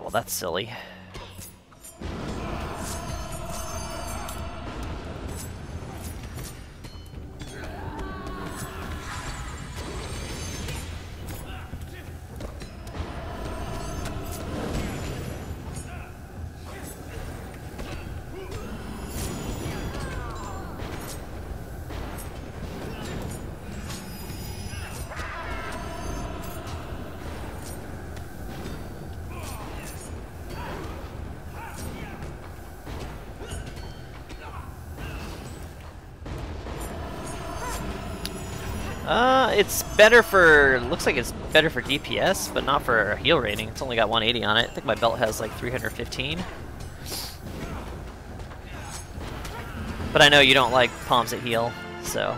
well, that's silly. It's better for, looks like it's better for DPS, but not for heal rating. It's only got 180 on it. I think my belt has like 315. But I know you don't like palms that heal, so.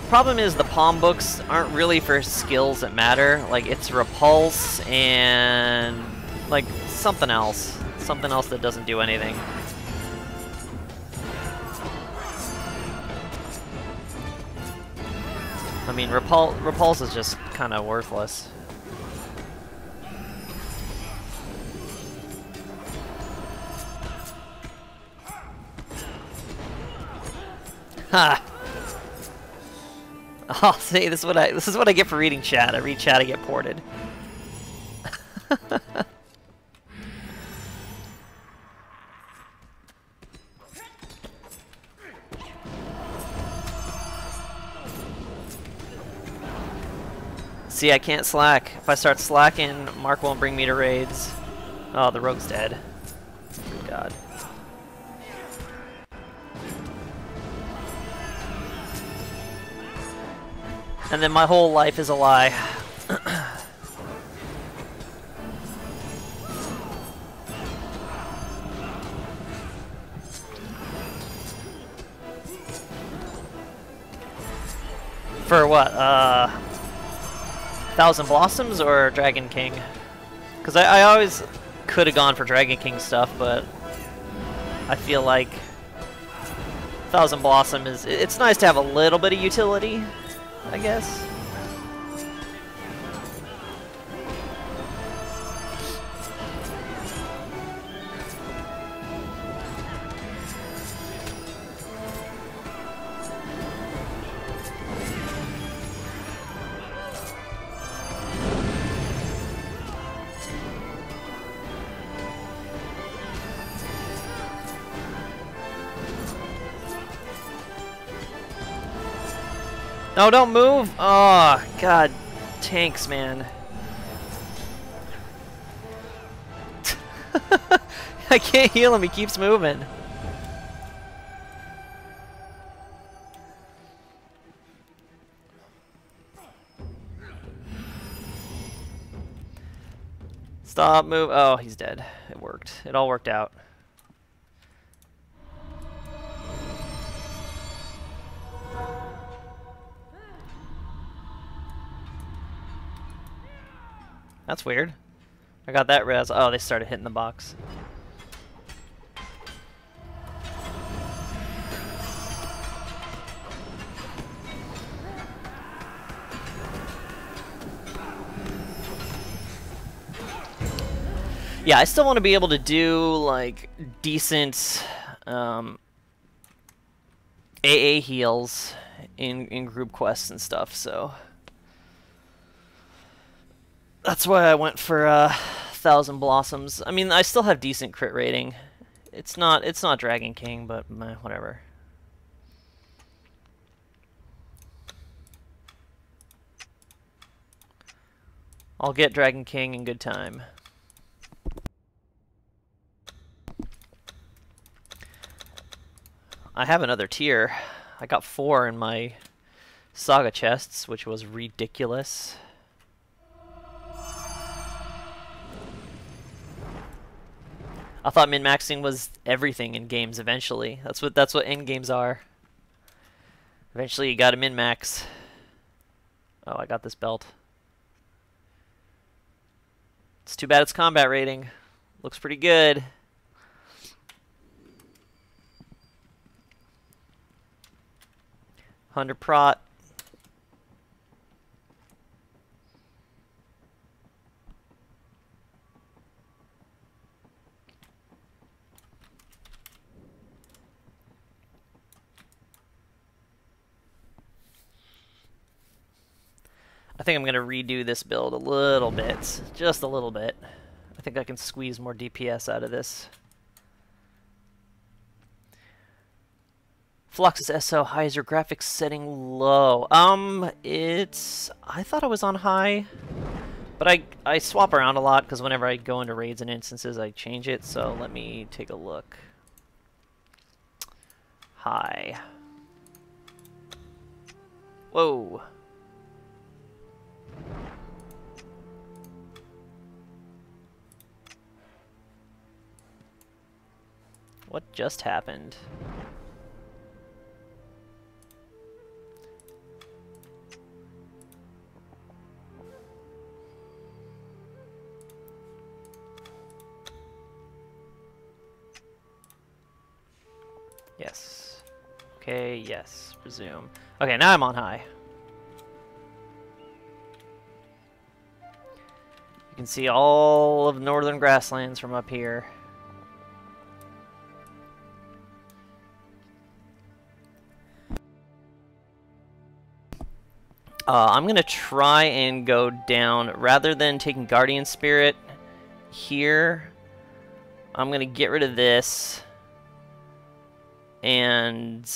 Problem is the palm books aren't really for skills that matter. Like, it's repulse and like something else that doesn't do anything. I mean, repulse is just kind of worthless. Ha! Oh, see, this is what I get for reading chat. I read chat, I get ported. See, I can't slack. If I start slacking, Mark won't bring me to raids. Oh, the rogue's dead. Good God. And then my whole life is a lie. For what? 1,000 Blossoms or Dragon King? Because I always could have gone for Dragon King stuff, but I feel like 1,000 Blossom is... It's nice to have a little bit of utility, I guess. No, don't move! Oh, God. Tanks, man. I can't heal him, he keeps moving. Stop, move. Oh, he's dead. It worked. It all worked out. That's weird. I got that res. Oh, they started hitting the box. Yeah, I still want to be able to do like decent AA heals in group quests and stuff, so that's why I went for 1,000 Blossoms. I mean, I still have decent crit rating. It's not Dragon King, but meh, whatever. I'll get Dragon King in good time. I have another tier. I got 4 in my Saga chests, which was ridiculous. I thought min-maxing was everything in games eventually. That's what end games are. Eventually you gotta min-max. Oh, I got this belt. It's too bad it's combat rating. Looks pretty good. $100 prot. I think I'm going to redo this build a little bit. Just a little bit. I think I can squeeze more DPS out of this. Fluxus SO, high is your graphics setting low? I thought it was on high. But I swap around a lot because whenever I go into raids and instances I change it, so let me take a look. High. Whoa. What just happened? Yes. Okay, yes. Resume. Okay, now I'm on high. You can see all of northern grasslands from up here. I'm going to try and go down, rather than taking Guardian Spirit here, I'm going to get rid of this and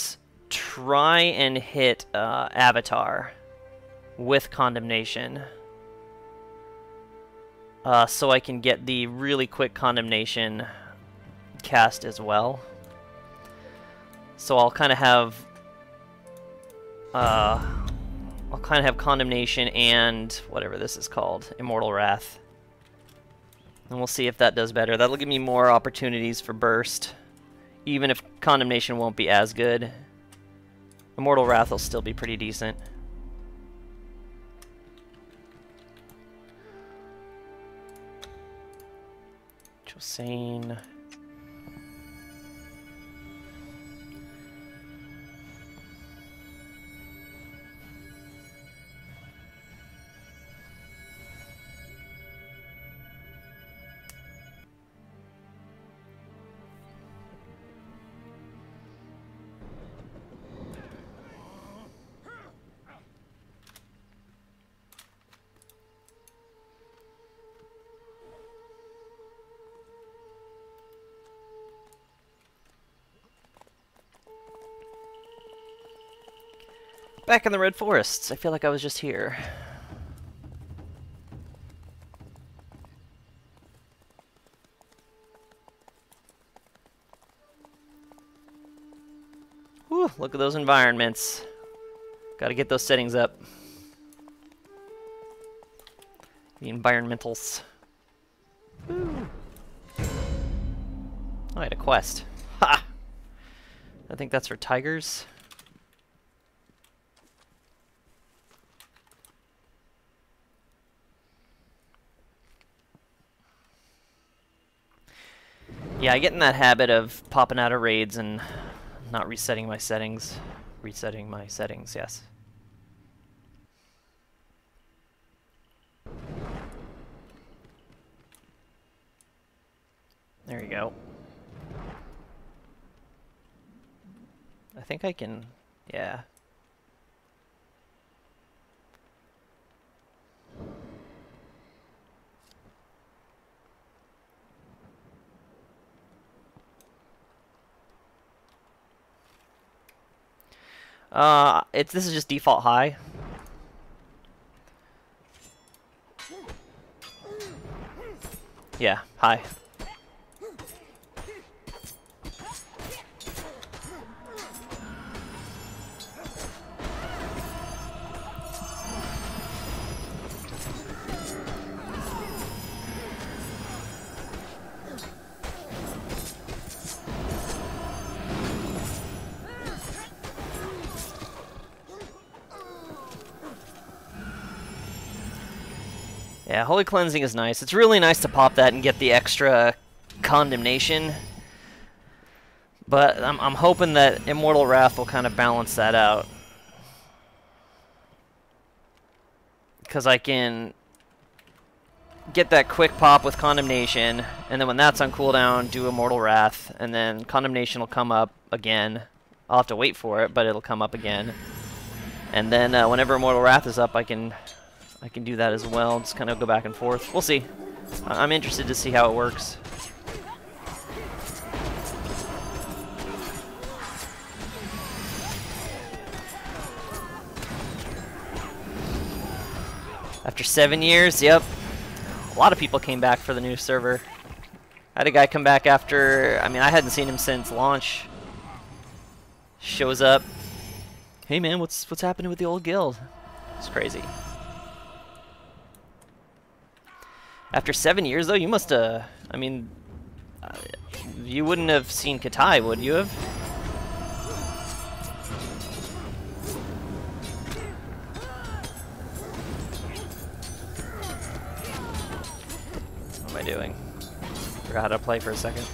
try and hit Avatar with Condemnation. So I can get the really quick Condemnation cast as well. So I'll kind of have Condemnation and whatever this is called, Immortal Wrath. And we'll see if that does better. That'll give me more opportunities for burst, even if Condemnation won't be as good. Immortal Wrath will still be pretty decent. Josane. Back in the Red Forests. I feel like I was just here. Whew, look at those environments. Gotta get those settings up. The environmentals. Woo. Oh, I had a quest. Ha! I think that's for tigers. Yeah, I get in that habit of popping out of raids and not resetting my settings. Resetting my settings, yes. There you go. I think I can, yeah. This is just default high. Yeah, high. Yeah, Holy Cleansing is nice. It's really nice to pop that and get the extra Condemnation. But I'm hoping that Immortal Wrath will kind of balance that out. Because I can get that quick pop with Condemnation, and then when that's on cooldown, do Immortal Wrath, and then Condemnation will come up again. I'll have to wait for it, but it'll come up again. And then whenever Immortal Wrath is up, I can do that as well. Just kind of go back and forth. We'll see. I'm interested to see how it works. After 7 years, yep. A lot of people came back for the new server. I had a guy come back after, I mean, I hadn't seen him since launch. Shows up. Hey man, what's happening with the old guild? It's crazy. After 7 years, though, you must have... I mean, you wouldn't have seen Katai, would you have? What am I doing? Forgot how to play for a second.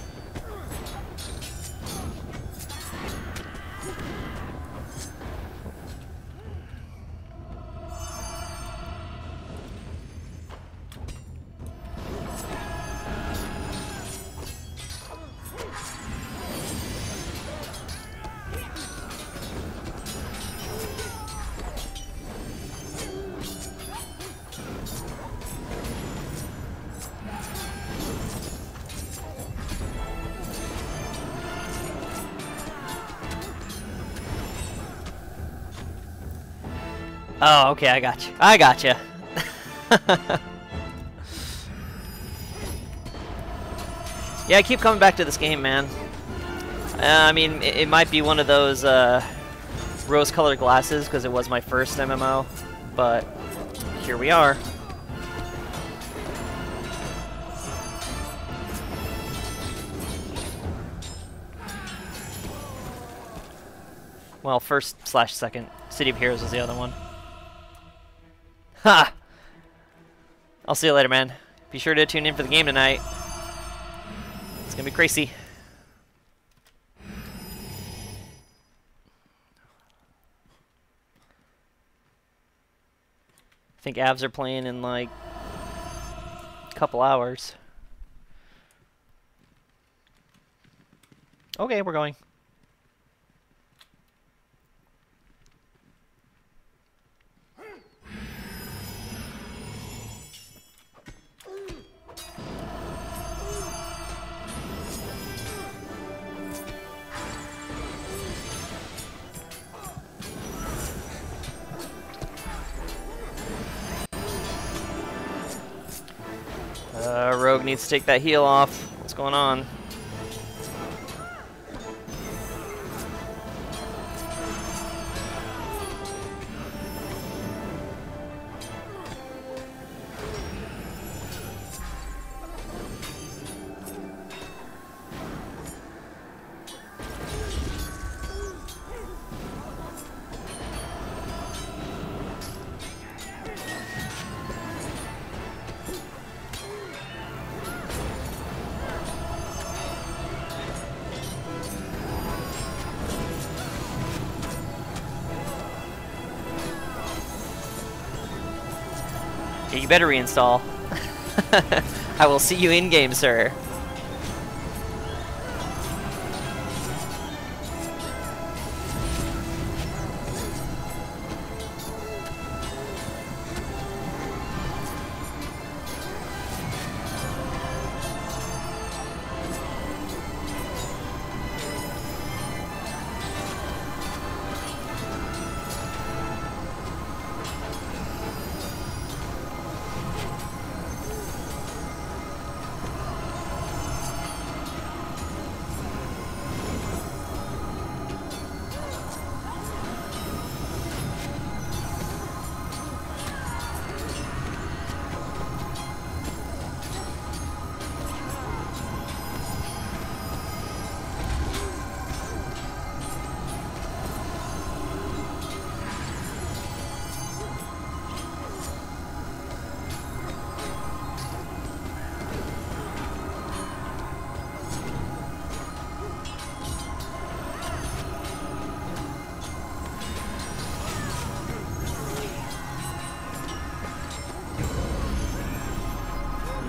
Oh, okay, I got you. I got you. Yeah, I keep coming back to this game, man. I mean, it might be one of those rose-colored glasses because it was my first MMO, but here we are. Well, first/second. City of Heroes was the other one. Ha! I'll see you later, man. Be sure to tune in for the game tonight. It's gonna be crazy. I think Avs are playing in like a couple hours. Okay, we're going. Rogue needs to take that heal off. What's going on? Yeah, you better reinstall. I will see you in-game, sir.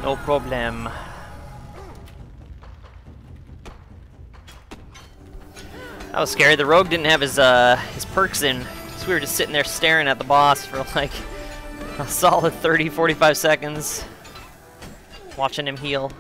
No problem. I was scared. The rogue didn't have his perks in, so we were just sitting there staring at the boss for like a solid 30-45 seconds, watching him heal.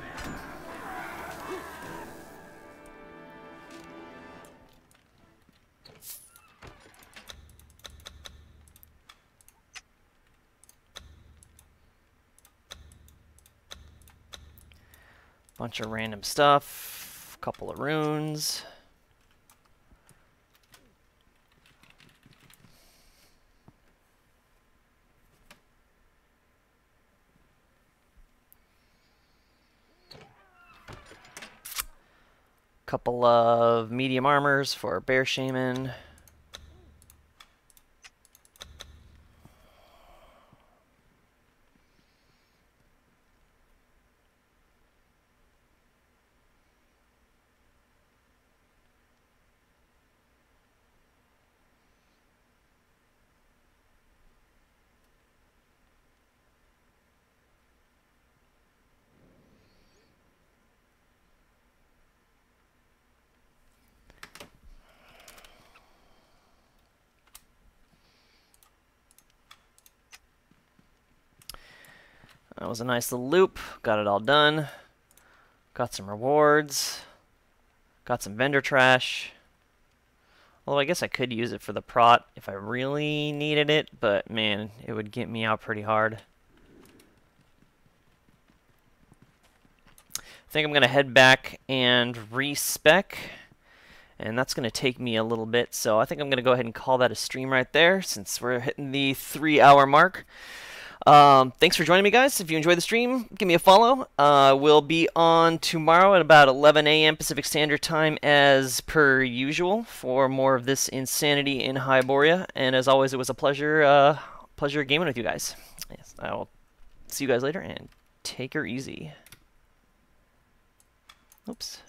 Bunch of random stuff, a couple of runes. Couple of medium armors for Bear Shaman. That was a nice little loop. Got it all done. Got some rewards. Got some vendor trash. Although I guess I could use it for the prot if I really needed it, but man, it would get me out pretty hard. I think I'm going to head back and respec, and that's going to take me a little bit, so I think I'm going to go ahead and call that a stream right there, since we're hitting the 3-hour mark. Thanks for joining me, guys. If you enjoyed the stream, give me a follow. We'll be on tomorrow at about 11 a.m. Pacific Standard Time as per usual for more of this insanity in Hyboria, and as always, it was a pleasure gaming with you guys. Yes, I will see you guys later, and take her easy. Oops.